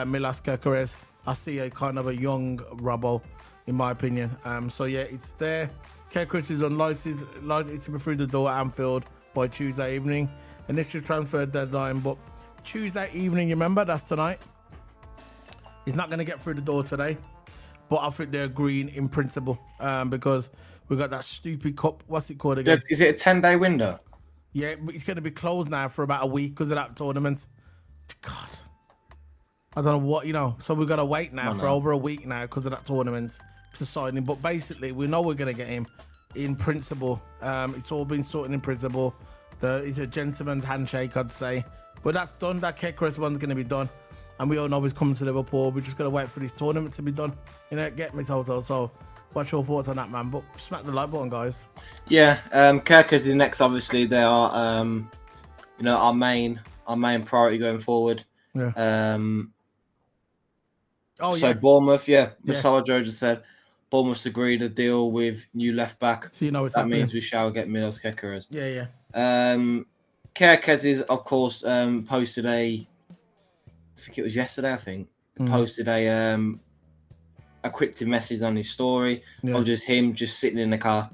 Milos Kerkez, I see a kind of a young Robbo, in my opinion. So yeah, it's there. Kerkez is unlikely to be through the door at Anfield by Tuesday evening. Initial transfer deadline, but Tuesday evening, you remember, that's tonight. He's not going to get through the door today, but I think they're agreeing in principle, because we got that stupid cup. What's it called again? Is it a 10-day window? Yeah, but it's going to be closed now for about a week because of that tournament. God, I don't know what, so we've got to wait now for over a week now because of that tournament to sign him. But basically, we know we're going to get him in principle. It's all been sorted in principle. It's a gentleman's handshake, I'd say. But that's done. That Kerkez one's going to be done. And we all know he's coming to Liverpool. We're just going to wait for this tournament to be done. Get me, Toto. So, what's your thoughts on that, man? But smack the like button, guys. Yeah, Kerkez is next. Obviously, they are, our main priority going forward. Yeah. So Bournemouth, Joe just said, Bournemouth's agreed a deal with new left back. So that happening. Means we shall get Milos Kerkez. Yeah. Kerkez is, of course, posted I think it was yesterday, posted a cryptic message on his story of just him just sitting in the car.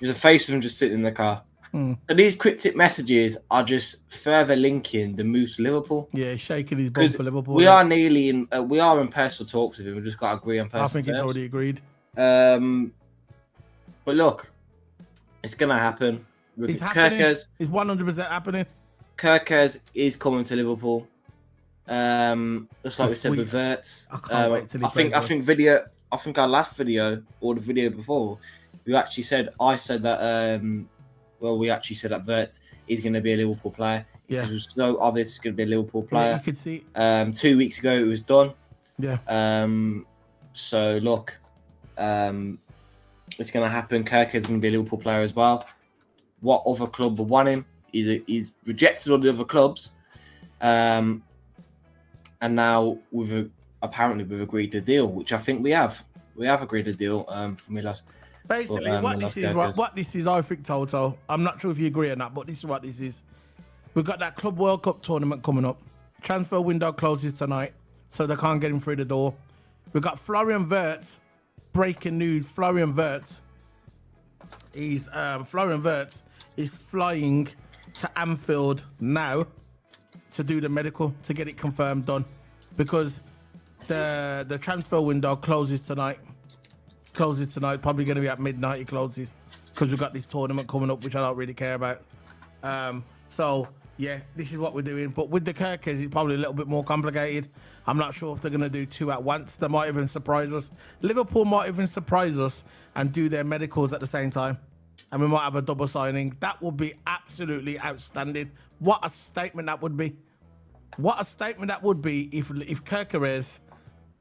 There's a face of him just sitting in the car. So these cryptic messages are just further linking the move to Liverpool. Yeah, shaking his bum for Liverpool. We are nearly in. We are in personal talks with him. We've just got to agree on personal. I think terms. it's already agreed. But look, it's gonna happen. It's happening. Kerkez, it's 100% happening. Kerkez is coming to Liverpool. Just like we said with Wirtz. I can't wait till he I think our last video or the video before, we actually said that. We actually said that Wirtz is going to be a Liverpool player. Yeah. It was so obvious he's going to be a Liverpool player. Yeah, you could see. 2 weeks ago it was done. Yeah. So look, it's going to happen. Kerkez is going to be a Liverpool player as well. What other club would want him? He's rejected all the other clubs. And now apparently we've agreed the deal, which I think we have. We have agreed a deal for Milos. Basically, what this is, I think, Toto, I'm not sure if you agree or not, but this is what this is. We've got that Club World Cup tournament coming up. Transfer window closes tonight, so they can't get him through the door. We've got Florian Wirtz. Breaking news: Florian Wirtz is flying to Anfield now to do the medical to get it confirmed done, because the transfer window closes tonight. Probably going to be at midnight. It closes because we've got this tournament coming up, which I don't really care about. So yeah, this is what we're doing. But with the Kerkez, it's probably a little bit more complicated. I'm not sure if they're going to do two at once. They might even surprise us. Liverpool might even surprise us and do their medicals at the same time, and we might have a double signing. That would be absolutely outstanding. What a statement that would be! What a statement that would be if Kerkez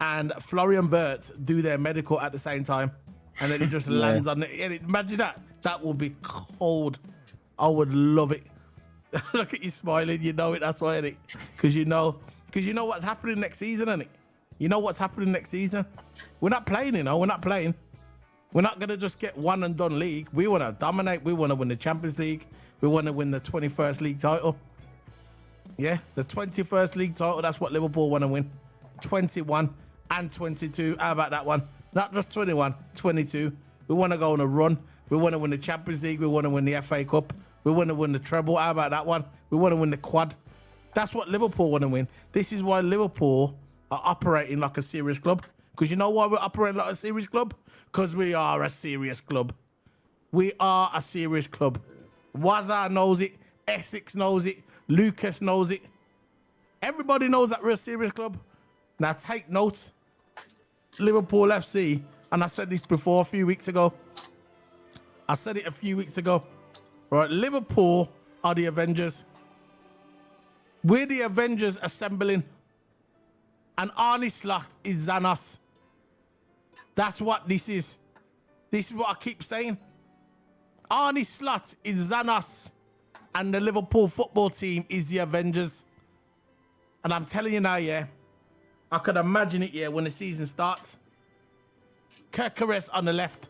and Florian Wirtz do their medical at the same time, and then it just lands on it. Imagine that. That would be cold. I would love it. Look at you smiling. You know it. That's why, innit? Because you know what's happening next season, innit? You know what's happening next season. We're not playing, We're not playing. We're not gonna just get one and done league. We want to dominate. We want to win the Champions League. We want to win the 21st league title. Yeah, the 21st league title. That's what Liverpool want to win. 21 and 22. How about that one? Not just 21, 22. We want to go on a run. We want to win the Champions League. We want to win the FA Cup. We want to win the treble. How about that one? We want to win the quad. That's what Liverpool want to win. This is why Liverpool are operating like a serious club. Because you know why we're operating like a serious club? Because we are a serious club. We are a serious club. Wazza knows it. Essex knows it. Lucas knows it. Everybody knows that we're a serious club. Now take note. Liverpool FC, and I said this before a few weeks ago. I said it a few weeks ago. Right, Liverpool are the Avengers. We're the Avengers assembling. And Arne Slot is Thanos. That's what this is. This is what I keep saying. Arne Slot is Thanos. And the Liverpool football team is the Avengers. And I'm telling you now, yeah, I could imagine it, yeah, when the season starts. Kerkez on the left.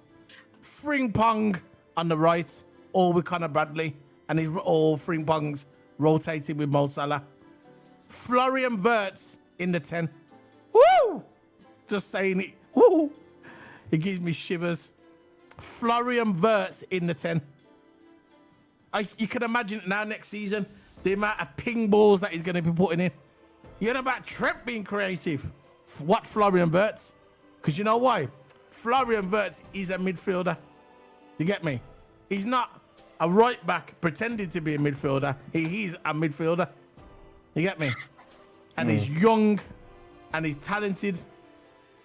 Frimpong on the right. All with Conor Bradley. And he's all Frimpong's rotating with Mo Salah. Florian Wirtz in the 10. Woo! Just saying it. Woo! It gives me shivers. Florian Wirtz in the 10. You can imagine it now next season. The amount of ping balls that he's going to be putting in. You know about Trent being creative. What Florian Wirtz? Because you know why? Florian Wirtz is a midfielder. You get me? He's not a right back pretending to be a midfielder. He's a midfielder. You get me? And he's young. And he's talented.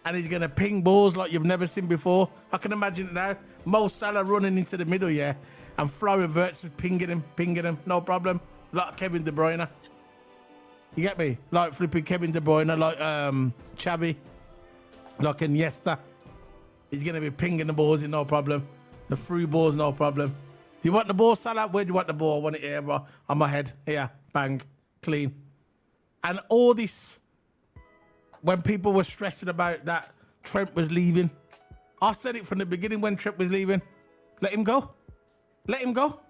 And he's going to ping balls like you've never seen before. I can imagine it now. Mo Salah running into the middle, yeah. And Florian Wirtz is pinging him. No problem. Like Kevin De Bruyne. You get me? Like flipping Kevin De Bruyne, like Xavi, like Iniesta. He's going to be pinging the balls in, no problem. The through balls, no problem. Do you want the ball, Salah? Where do you want the ball? I want it here, bro. On my head. Here. Bang. Clean. And all this, when people were stressing about that Trent was leaving, I said it from the beginning when Trent was leaving. Let him go. Let him go.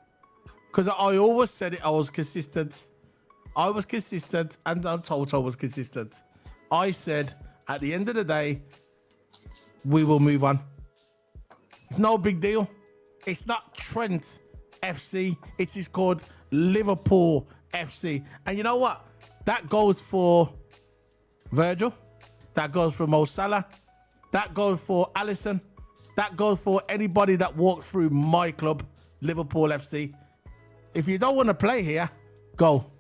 Because I always said it. I was consistent. I was consistent, and Toto was consistent. I said, at the end of the day, we will move on. It's no big deal. It's not Trent FC. It is called Liverpool FC. And you know what? That goes for Virgil. That goes for Mo Salah. That goes for Alisson. That goes for anybody that walks through my club, Liverpool FC. If you don't want to play here, go.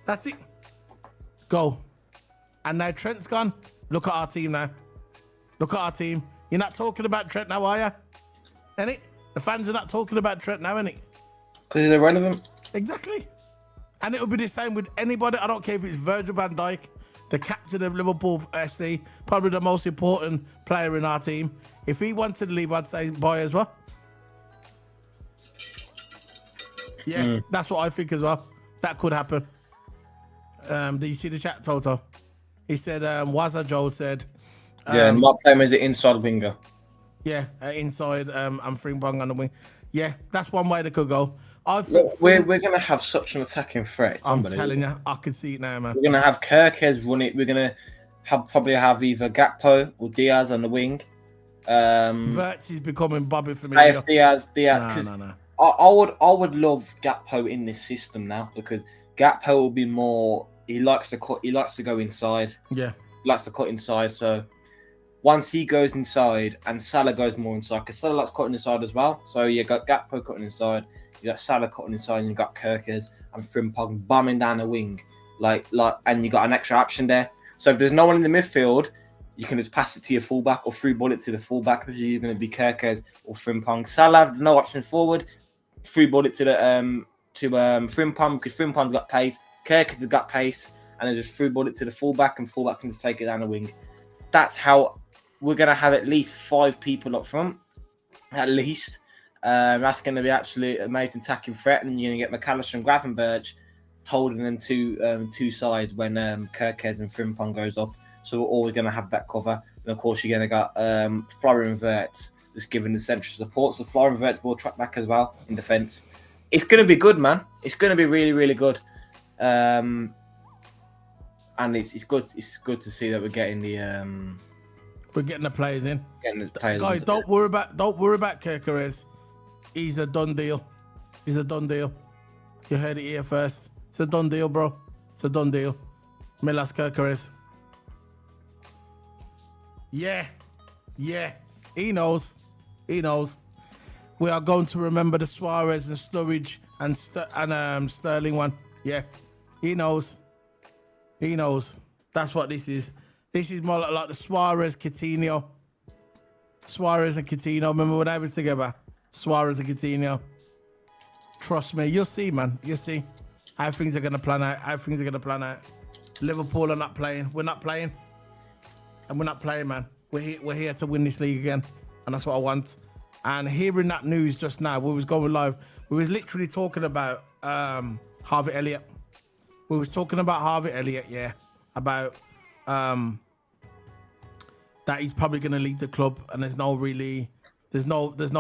That's it. Go. And now Trent's gone. Look at our team now. Look at our team. You're not talking about Trent now, are you? Innit? The fans are not talking about Trent now, innit? Because he's irrelevant. Exactly. And it will be the same with anybody. I don't care if it's Virgil van Dijk, the captain of Liverpool FC, probably the most important player in our team. If he wanted to leave, I'd say bye as well. Yeah, that's what I think as well. That could happen. Did you see the chat, Toto? He said, Wazza Joe said... yeah, my plan is the inside winger. Yeah, inside and Frimpong on the wing. Yeah, that's one way they could go. Look, we're going to have such an attacking threat. I'm telling you, I can see it now, man. We're going to have Kerkez run it. We're going to probably have either Gakpo or Diaz on the wing. Wirtz is becoming Bobby Firmino. Diaz. No. I would love Gakpo in this system now because Gakpo will be more. He likes to cut. He likes to go inside. Yeah, he likes to cut inside. So once he goes inside and Salah goes more inside, because Salah likes cutting inside as well. So you got Gakpo cutting inside, you got Salah cutting inside, and you got Kerkez and Frimpong bombing down the wing, and you got an extra option there. So if there's no one in the midfield, you can just pass it to your fullback or through ball it to the fullback, because you're going to be Kerkez or Frimpong. Salah has no option forward. Through ball it to the Frimpong, because Frimpong's got pace. Kerkez has got pace, and then just through ball it to the fullback, and fullback can just take it down the wing. that's how we're going to have at least 5 people up front, at least. That's going to be absolute amazing attacking threat, and you're going to get McAllister and Gravenberch holding them two sides when Kerkez and Frimpong goes up. So we're always going to have that cover. And of course, you're going to got Florian Wirtz just giving the central support. So Florian Wirtz will track back as well in defence. It's going to be good, man. It's going to be really, really good. And it's good. It's good to see that we're getting the players in. Guys, don't worry about Kerkez. He's a done deal. He's a done deal. You heard it here first. It's a done deal, bro. It's a done deal. Milos Kerkez. Yeah. He knows. We are going to remember the Suarez and Sturridge and Sterling one. Yeah, he knows. That's what this is. This is more like the Suarez and Coutinho. Remember when they were together? Suarez and Coutinho. Trust me, you'll see, man. You'll see how things are gonna plan out. Liverpool are not playing. We're not playing, and we're not playing, man. We're here to win this league again, and that's what I want. And hearing that news just now, we was going live. We was literally talking about Harvey Elliott. We was talking about Harvey Elliott, yeah, about that he's probably going to leave the club, and there's no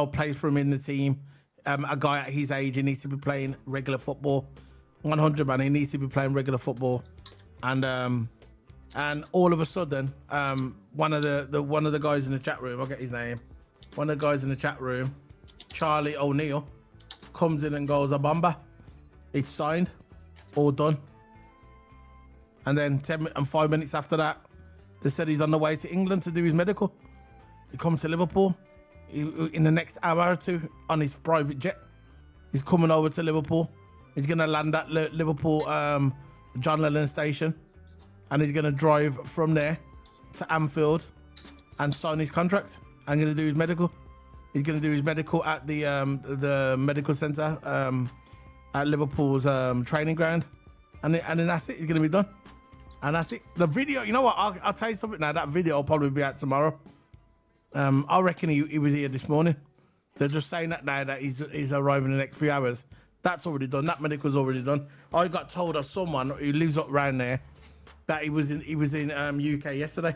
place for him in the team. A guy at his age, he needs to be playing regular football. 100, man, he needs to be playing regular football, and all of a sudden, one of the guys in the chat room, I'll get his name. One of the guys in the chat room, Charlie O'Neill, comes in and goes, "Abamba, it's signed, all done." And then 5 minutes after that, they said he's on the way to England to do his medical. He comes to Liverpool in the next hour or two on his private jet. He's coming over to Liverpool. He's going to land at Liverpool John Lennon Station, and he's going to drive from there to Anfield and sign his contract. I'm going to do his medical. He's going to do his medical at the medical centre at Liverpool's training ground. And then that's it. He's going to be done. And that's it. The video, you know what? I'll tell you something now. That video will probably be out tomorrow. I reckon he was here this morning. They're just saying that now that he's arriving in the next few hours. That's already done. That medical's already done. I got told of someone who lives up around there that he was in UK yesterday.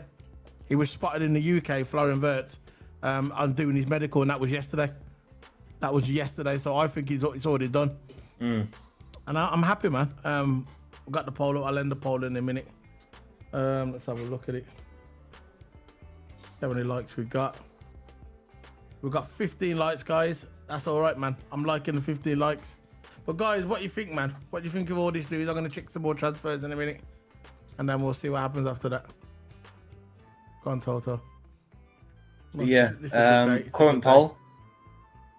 He was spotted in the UK, Florian Wirtz, on doing his medical, and that was yesterday. So I think it's already done. And I'm happy, man. I've got the poll. I'll end the poll in a minute. Let's have a look at it. How many likes we've got? We've got 15 likes, guys. That's all right, man. I'm liking the 15 likes. But guys, what do you think, man? What do you think of all this news? I'm going to check some more transfers in a minute, and then we'll see what happens after that. Go on, Toto. Current poll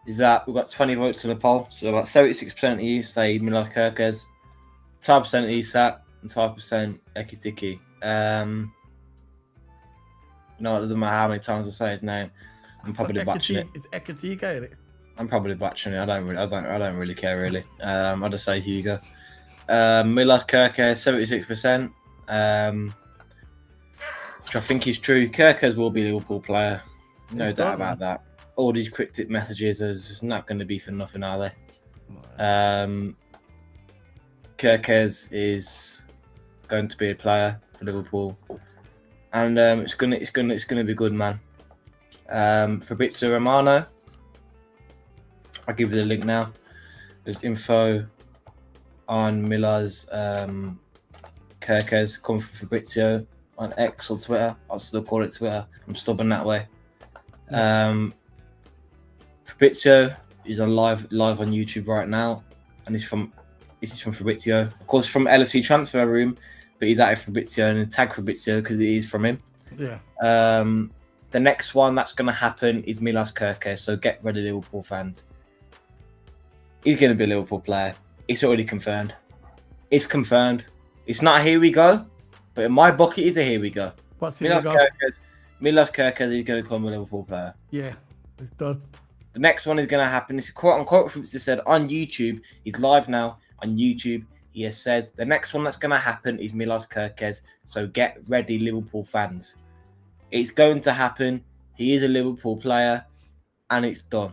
is that we've got 20 votes in the poll. So about 76% of you say Milos Kerkez, 12% Isak, and 12% Ekitiki. No, it doesn't matter how many times I say his name. I'm probably batching it. It's Ekitiki, isn't it? I'm probably batching it. I don't really care really. I'll just say Hugo. Milos Kerkez, 76%. Which I think is true. Kerkez will be a Liverpool player. No doubt about that. All these cryptic messages is not going to be for nothing, are they? Kerkez is going to be a player for Liverpool, and it's gonna be good, man. Fabrizio Romano, I'll give you the link now. There's info on Milos Kerkez come from Fabrizio on X or Twitter. I'll still call it Twitter. I'm stubborn that way. Fabrizio is on live on YouTube right now, and he's from Fabrizio. Of course, from LSV Transfer Room, but he's at Fabrizio and tag Fabrizio because it is from him. Yeah. The next one that's going to happen is Milos Kerkez. So get ready, Liverpool fans. He's going to be a Liverpool player. It's already confirmed. It's confirmed. It's not a here we go, but in my book, it is a here we go. What's here we go? Milos Kerkez is going to become a Liverpool player. Yeah, it's done. The next one is going to happen. It's quote unquote Fabrizio said on YouTube. He's live now on YouTube. He has said the next one that's going to happen is Milos Kerkez. So get ready, Liverpool fans. It's going to happen. He is a Liverpool player, and it's done.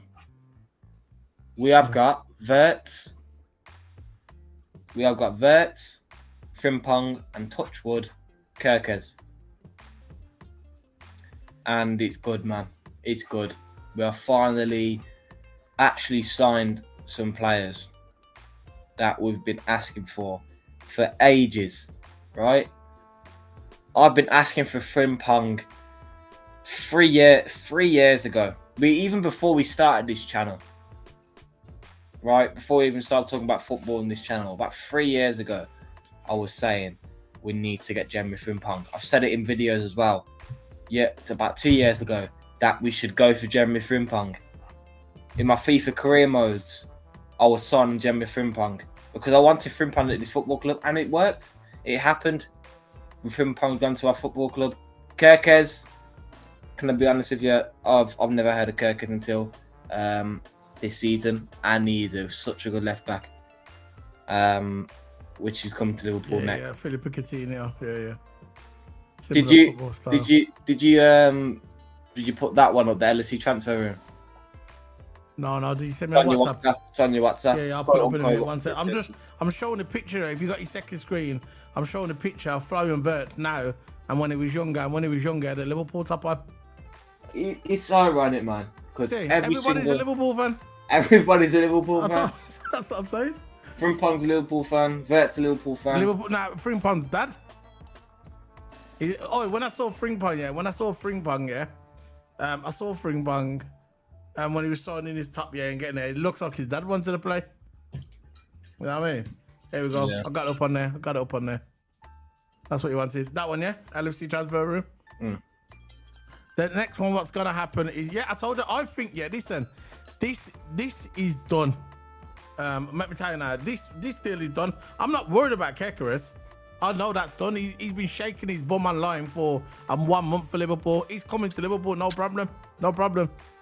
We have got Wirtz. We have got Wirtz, Frimpong, and Touchwood, Kerkez. And it's good, man. It's good. We have finally actually signed some players that we've been asking for ages, right? I've been asking for Frimpong 3 years ago. Even before we started this channel, right? Before we even started talking about football on this channel, about 3 years ago, I was saying we need to get Jeremy Frimpong. I've said it in videos as well. Yeah, it's about 2 years ago that we should go for Jeremy Frimpong. In my FIFA career modes, I was signing Jeremy Frimpong because I wanted Frimpong at this football club, and it worked. It happened. With Frimpong gone to our football club. Kerkez, can I be honest with you? I've never heard of Kerkez until this season, and he's such a good left back. Which is coming to Liverpool next. Yeah, Philip Coutinho. Yeah. Did you put that one up, the LSE transfer room? No. Did you send me a WhatsApp? It's on your WhatsApp. Yeah, I'll put it up in a minute. One second. I'm showing a picture. If you got your second screen, I'm showing a picture of Florian Wirtz now, and when he was younger, the Liverpool top on. It's so ironic, man. Because everybody's a Liverpool fan. Everybody's a Liverpool fan. That's what I'm saying. Frimpong's a Liverpool fan. Wirtz a Liverpool fan. Frimpong's dad. When I saw Frimpong, I saw Frimpong, and when he was signing his top, and getting there, it looks like his dad wanted to play. You know what I mean? There we go. Yeah. I got it up on there. That's what he wanted. That one, yeah? LFC transfer room. The next one, what's going to happen is, I told you, I think, listen, this is done. Let me tell you now, this deal is done. I'm not worried about Kerkez. I know that's done. He's been shaking his bum online for 1 month for Liverpool. He's coming to Liverpool, no problem.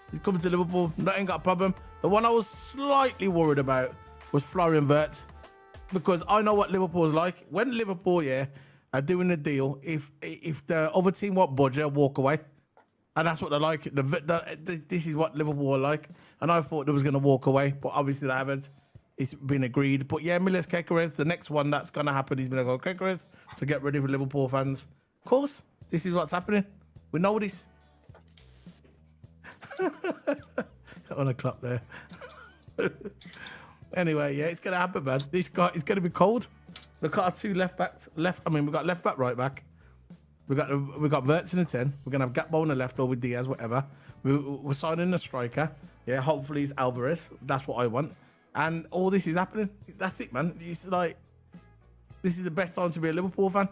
He's coming to Liverpool, ain't got a problem. The one I was slightly worried about was Florian Wirtz, because I know what Liverpool's like. When Liverpool, are doing a deal, if the other team won't budge, walk away. And that's what they like. This is what Liverpool are like. And I thought they was going to walk away, but obviously they haven't. It's been agreed. But Milos Kerkez, the next one that's going to happen, he's going to go Kerkez to get ready for Liverpool fans. Of course, this is what's happening. We know this. On a clap there. Anyway, it's going to happen, man. This guy is going to be cold. Look at our two left backs. We've got left back, right back. We got Wirtz in the 10. We're going to have Gakpo on the left, or with Diaz, whatever. We're signing a striker. Yeah, hopefully it's Álvarez. That's what I want. And all this is happening. That's it, man. It's like, this is the best time to be a Liverpool fan.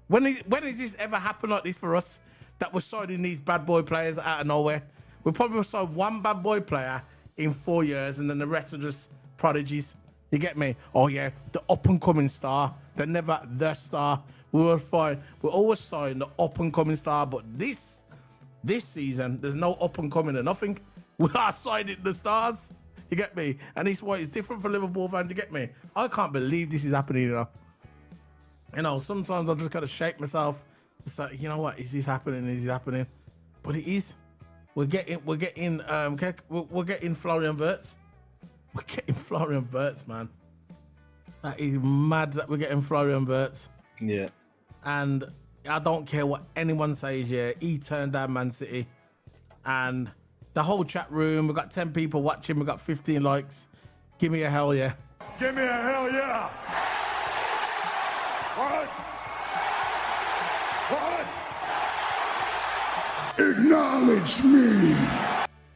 When has this ever happened like this for us? That we're signing these bad boy players out of nowhere. We probably signed one bad boy player in 4 years, and then the rest are just prodigies. You get me? Oh yeah, the up and coming star. They're never the star. We were fine. We always sign the up and coming star, but this season there's no up and coming or nothing. We are signing the stars. You get me? And it's why it's different for Liverpool fans. You get me? I can't believe this is happening. You know, sometimes I just gotta shake myself. It's like, you know what? Is this happening? Is it happening? But it is. We're getting Florian Wirtz. We're getting Florian Wirtz, man. That is mad that we're getting Florian Wirtz. Yeah. And I don't care what anyone says, he turned down Man City. And the whole chat room, we've got 10 people watching, we've got 15 likes. Give me a hell yeah. Give me a hell yeah. What? Acknowledge me.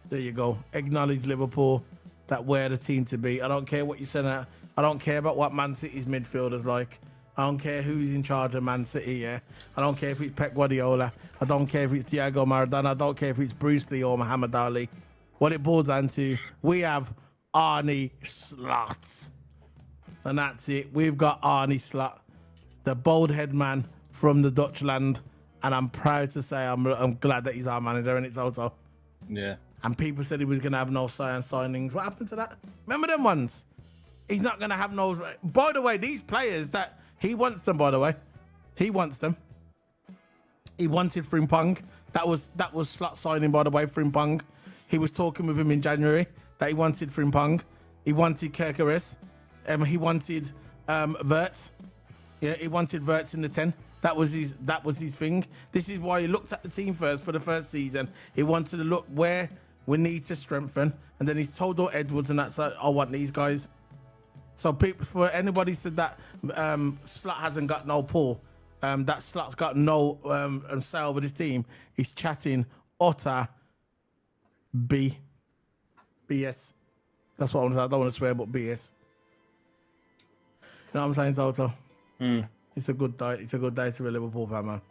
There you go. Acknowledge Liverpool, that we're the team to beat. I don't care what you send out. I don't care about what Man City's midfielders like. I don't care who's in charge of Man City, I don't care if it's Pep Guardiola. I don't care if it's Diego Maradona. I don't care if it's Bruce Lee or Muhammad Ali. What it boils down to, we have Arne Slot. And that's it. We've got Arne Slot, the bald head man from the Dutch land. And I'm proud to say I'm glad that he's our manager, and it's also. Yeah. And people said he was going to have no signings. What happened to that? Remember them ones? He's not going to have no... By the way, these players that... He wants them, by the way. He wants them. He wanted Frimpong. That was Slot signing, by the way, Frimpong. He was talking with him in January that he wanted Frimpong. He wanted Kerkez. He wanted Wirtz. Yeah, he wanted Wirtz in the 10. That was his thing. This is why he looked at the team first for the first season. He wanted to look where we need to strengthen, and then he's told all Edwards and that's like, I want these guys. So people, for anybody said that Slot hasn't got no pull, that Slot's got no say over this team, he's chatting utter BS. That's what I'm saying. I don't want to swear, but BS. You know what I'm saying, Toto? It's a good day. It's a good day to be a Liverpool fan, man.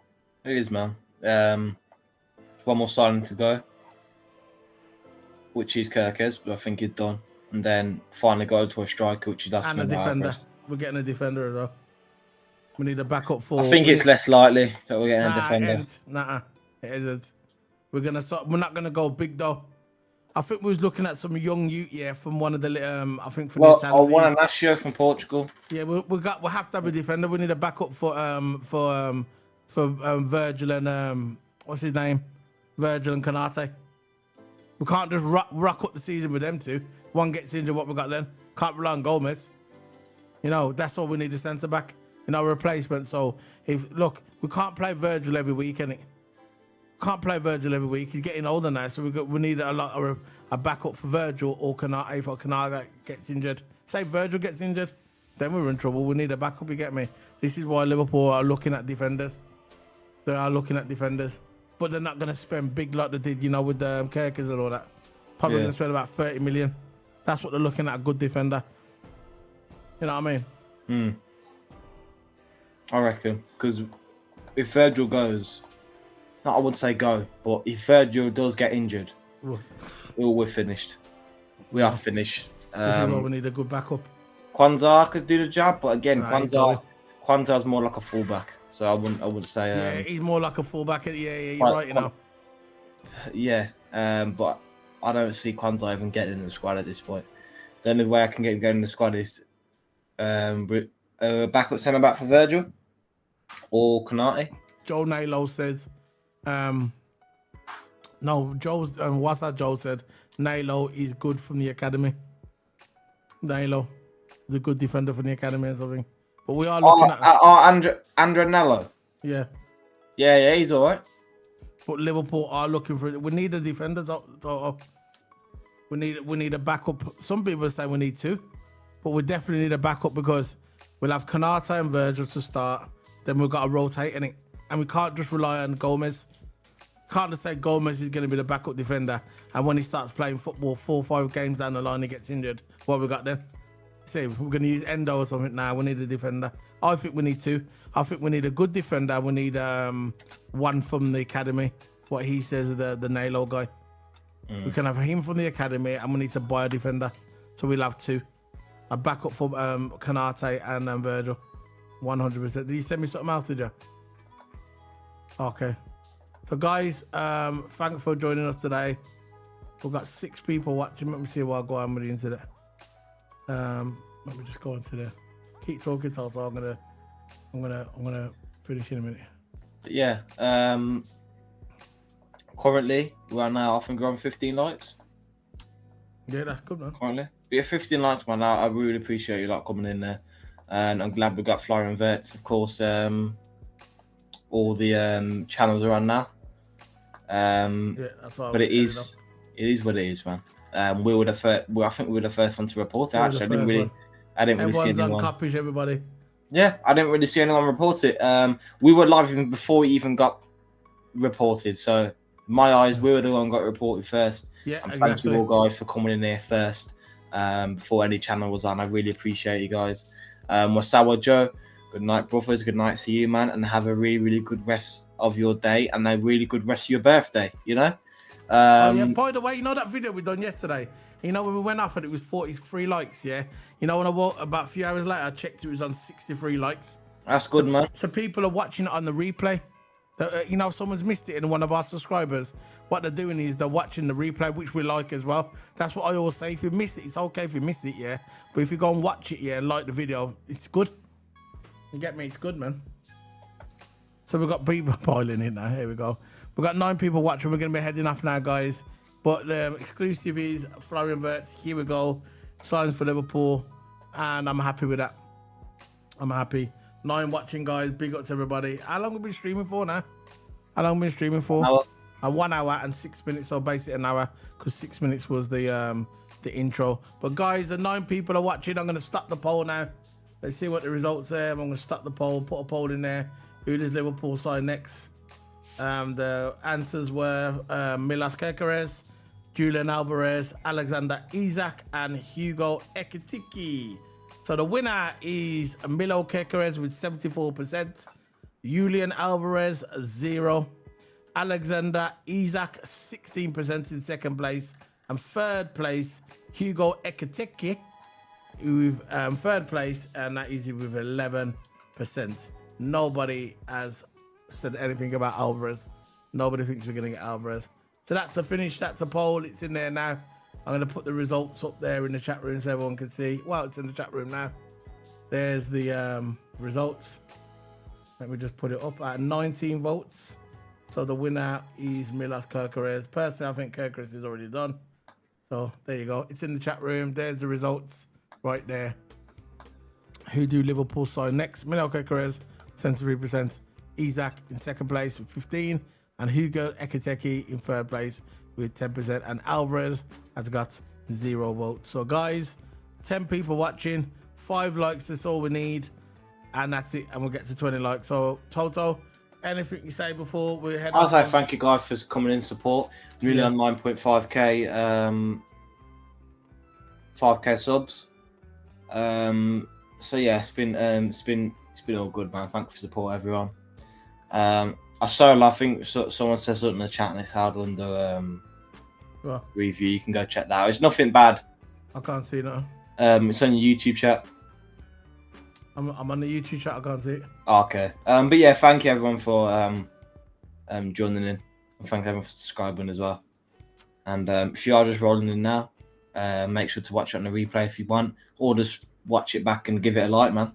It is, man. One more signing to go, which is Kerkez, but I think he's done. And then finally go to a striker, which is and a defender. We're getting a defender as well. We need a backup for. I think it's less likely that we're getting a defender. It isn't. We're not gonna go big though. I think we was looking at some young youth, from one of the I think from the Italian I want an Asio from Portugal. Yeah, we have to have a defender. We need a backup for Virgil and what's his name? Virgil and Konate. We can't just rock up the season with them two. One gets injured, what we got then? Can't rely on Gomez. You know, that's all we need, a centre back. You know, replacement. So we can't play Virgil every week, innit? Can't play Virgil every week. He's getting older now, so we need a backup for Virgil or Konate if Konate gets injured. Say Virgil gets injured, then we're in trouble. We need a backup, you get me? This is why Liverpool are looking at defenders. They are looking at defenders. But they're not going to spend big like they did, with the Kerkez and all that. Probably going to spend about 30 million. That's what they're looking at, a good defender. You know what I mean? I reckon. Because if Virgil goes, I wouldn't say go, but if Virgil does get injured, we're finished. We are finished. This is why we need a good backup. Kwanzaa could do the job, but again, Kwanzaa's more like a fullback. So I wouldn't say. Yeah, he's more like a fullback. Yeah, you're right. Yeah, but I don't see Kwanzaa even getting in the squad at this point. The only way I can get him going in the squad is backup centre back for Virgil or Konate. Joe Nalo says, what's that? Joe said Nalo is good from the academy. Nalo is a good defender from the academy or something. But we are looking at Andranello. Yeah, he's all right. But Liverpool are looking for. We need a defender. We need a backup. Some people say we need two, but we definitely need a backup because we'll have Konate and Virgil to start. Then we've got to rotate in it, and we can't just rely on Gomez. Can't just say Gomez is going to be the backup defender, and when he starts playing football 4 or 5 games down the line, he gets injured. What have we got then? See, we're going to use Endo or something now. We need a defender. I think we need two. I think we need a good defender. We need one from the academy. What he says, the Nalo guy. We can have him from the academy, and we need to buy a defender. So we'll have two. A backup for Konate and Virgil. 100%. Did you send me something else, did you? Okay. So guys, thanks for joining us today. We've got 6 people watching. Let me see what I go on with the internet. Let me just go into there. Keep talking, so I'm gonna finish in a minute. Yeah. Currently, we're now, I think we're on 15 likes. Yeah, that's good, man. Currently, we have 15 likes, man. I really appreciate you coming in there, and I'm glad we got Florian Wirtz. Of course, all the channels are on now. Yeah, that's all. But it is what it is, man. We were the first. I think we were the first one to report it. Actually, I didn't really see anyone. Everyone's on copies, everybody. Yeah, I didn't really see anyone report it. We were live even before it even got reported. So, in my eyes, we were the one got reported first. Yeah, and thank you all guys for coming in there first. Before any channel was on, I really appreciate you guys. Wasawa Joe, good night, brothers. Good night to you, man, and have a really, really good rest of your day and a really good rest of your birthday. You know. By the way, you know that video we done yesterday? You know when we went off and it was 43 likes, yeah? You know when I woke about a few hours later, I checked it was on 63 likes. That's good, man. So people are watching it on the replay. If someone's missed it and one of our subscribers, what they're doing is they're watching the replay, which we like as well. That's what I always say. If you miss it, it's okay if you miss it, yeah? But if you go and watch it, yeah, and like the video, it's good. You get me? It's good, man. So we've got people piling in now. Here we go. We've got 9 people watching. We're going to be heading off now, guys. But the exclusive is Florian Wirtz. Here we go. Signs for Liverpool. And I'm happy with that. I'm happy. 9 watching, guys. Big up to everybody. How long have we been streaming for now? How long have we been streaming for? 1 hour and 6 minutes. So basically an hour, because 6 minutes was the intro. But guys, the 9 people are watching. I'm going to stop the poll now. Let's see what the results are. I'm going to stop the poll. Put a poll in there. Who does Liverpool sign next? The answers were Milos Kerkez, Julián Álvarez, Alexander Isak, and Hugo Ekitike. So the winner is Milos Kerkez with 74%, Julián Álvarez 0, Alexander Isak 16% in second place, and third place Hugo Ekitike with third place, and that is with 11%. Nobody has said anything about Alvarez. Nobody thinks we're going to get Alvarez. So that's the finish. That's a poll. It's in there now. I'm going to put the results up there in the chat room so everyone can see. Well, it's in the chat room now. There's the results. Let me just put it up at 19 votes. So the winner is Milos Kerkez. Personally, I think Kerkez is already done. So there you go. It's in the chat room. There's the results right there. Who do Liverpool sign next? Milos Kerkez, 73%. Isak in second place with 15%. And Hugo Ekitike in third place with 10%. And Alvarez has got 0 votes. So guys, 10 people watching. 5 likes, that's all we need. And that's it. And we'll get to 20 likes. So Toto, anything you say before we head I'll say thank you guys for coming in support. Really on 9.5k 5k subs. So yeah, it's been all good, man. Thanks for support, everyone. I saw, I think someone said something in the chat and it's hard under review. You can go check that out. It's nothing bad. I can't see that. It's on your YouTube chat. I'm on the YouTube chat. I can't see it. Okay. But yeah, thank you everyone for joining in. And thank everyone for subscribing as well. And if you are just rolling in now, make sure to watch it on the replay if you want, or just watch it back and give it a like, man.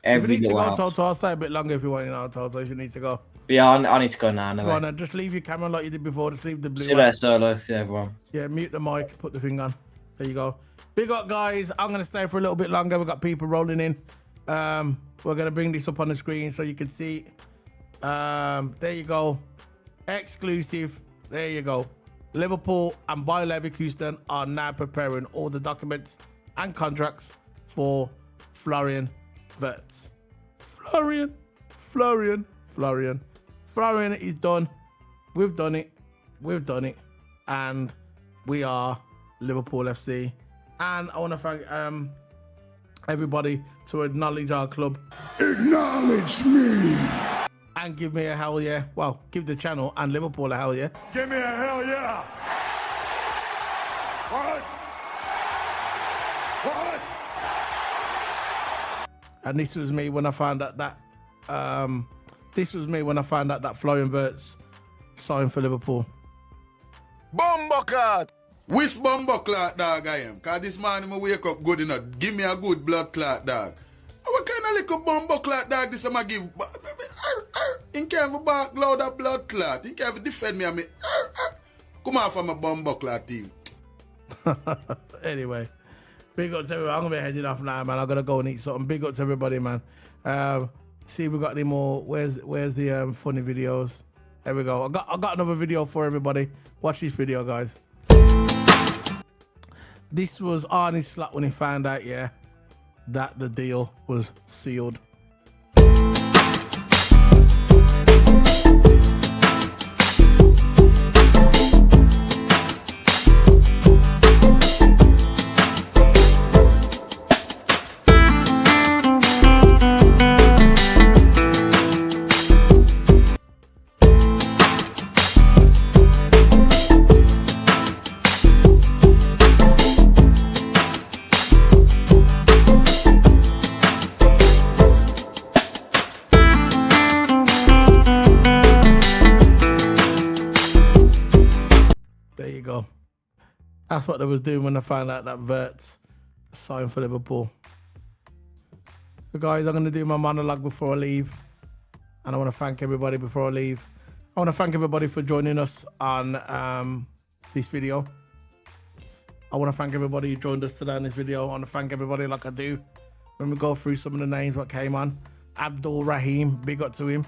If you need to go, Toto, I'll stay a bit longer if you want, Toto, if you need to go. But yeah, I need to go now. Go on, then. Just leave your camera like you did before. Just leave the blue. See you later, Solo. See everyone. Yeah, mute the mic, put the thing on. There you go. Big up, guys. I'm going to stay for a little bit longer. We've got people rolling in. We're going to bring this up on the screen so you can see. There you go. Exclusive. There you go. Liverpool and Bayer Leverkusen are now preparing all the documents and contracts for Florian Wirtz. Florian is done. We've done it. And we are Liverpool FC. And I want to thank everybody to acknowledge our club. Acknowledge me. And give me a hell yeah. Well, give the channel and Liverpool a hell yeah. Give me a hell yeah. What? And this was me when I found out that Florian Wirtz signed for Liverpool. Bumbleclot. Which bumbleclot dog I am? Cause this morning I wake up good enough. Give me a good blood clot dog. What kind of little bumbleclot dog this I'ma give? In can't back loud a blood clot. In can't defend me. I mean, come on from a bumbleclot team. Anyway, big up to everyone. I'm gonna be heading off now, man. I gotta go and eat something. Big up to everybody, man. See if we got any more. Where's the funny videos? There we go. I got another video for everybody. Watch this video, guys. This was Arnie's slap when he found out, that the deal was sealed. That's what they was doing when I found out that Wirtz signed for Liverpool. So guys, I'm going to do my monologue before I leave. And I want to thank everybody before I leave. I want to thank everybody for joining us on this video. I want to thank everybody who joined us today on this video. I want to thank everybody like I do when we go through some of the names what came on. Abdul Rahim, big up to him.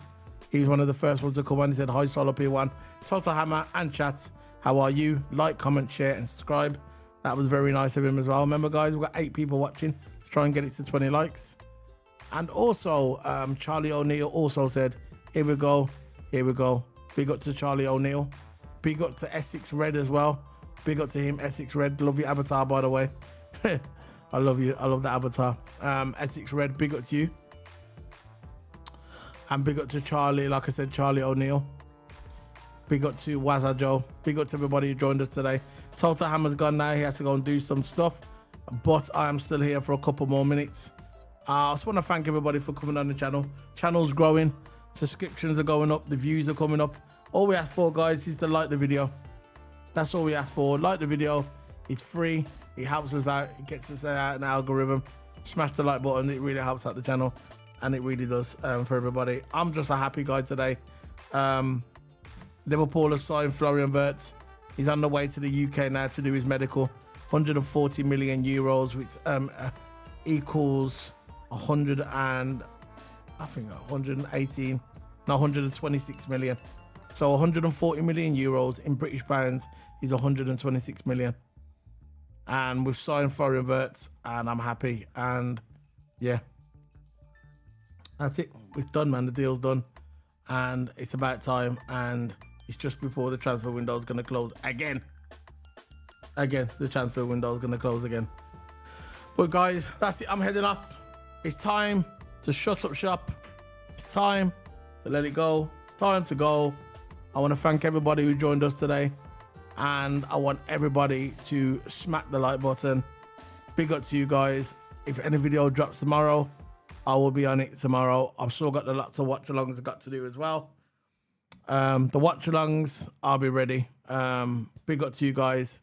He was one of the first ones to come on. He said, hi, Solo P1. Total Hammer and chat. How are you? Like, comment, share, and subscribe. That was very nice of him as well. Remember, guys, we've got 8 people watching. Let's try and get it to 20 likes. And also, Charlie O'Neill also said, here we go. Here we go. Big up to Charlie O'Neill. Big up to Essex Red as well. Big up to him, Essex Red. Love your avatar, by the way. I love you. I love the avatar. Essex Red, big up to you. And big up to Charlie, like I said, Charlie O'Neill. Big up to Wazza Joe. Big up to everybody who joined us today. Total Hammer's gone now. He has to go and do some stuff. But I am still here for a couple more minutes. I just want to thank everybody for coming on the channel. Channel's growing. Subscriptions are going up. The views are coming up. All we ask for, guys, is to like the video. That's all we ask for. Like the video. It's free. It helps us out. It gets us out in the algorithm. Smash the like button. It really helps out the channel. And it really does for everybody. I'm just a happy guy today. Liverpool has signed Florian Wirtz. He's on the way to the UK now to do his medical. 140 million euros, which equals 126 million. So 140 million euros in British pounds is 126 million. And we've signed Florian Wirtz, and I'm happy. And yeah, that's it. It's done, man. The deal's done, and it's about time. And it's just before the transfer window is going to close again. The transfer window is going to close again. But guys, that's it. I'm heading off. It's time to shut up shop. It's time to let it go. It's time to go. I want to thank everybody who joined us today. And I want everybody to smack the like button. Big up to you guys. If any video drops tomorrow, I will be on it tomorrow. I've still got a lot of watch alongs I've got to do as well. The watch alongs, I'll be ready. Big up to you guys.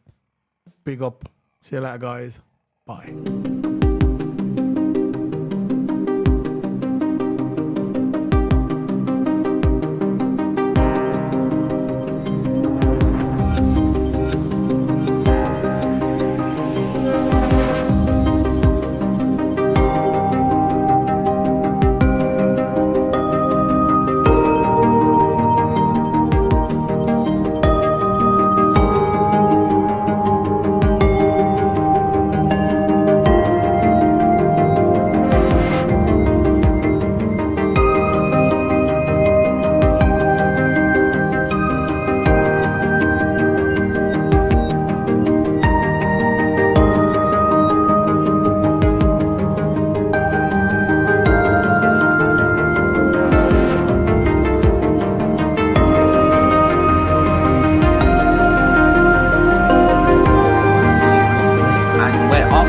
Big up. See you later, guys. Bye. And where our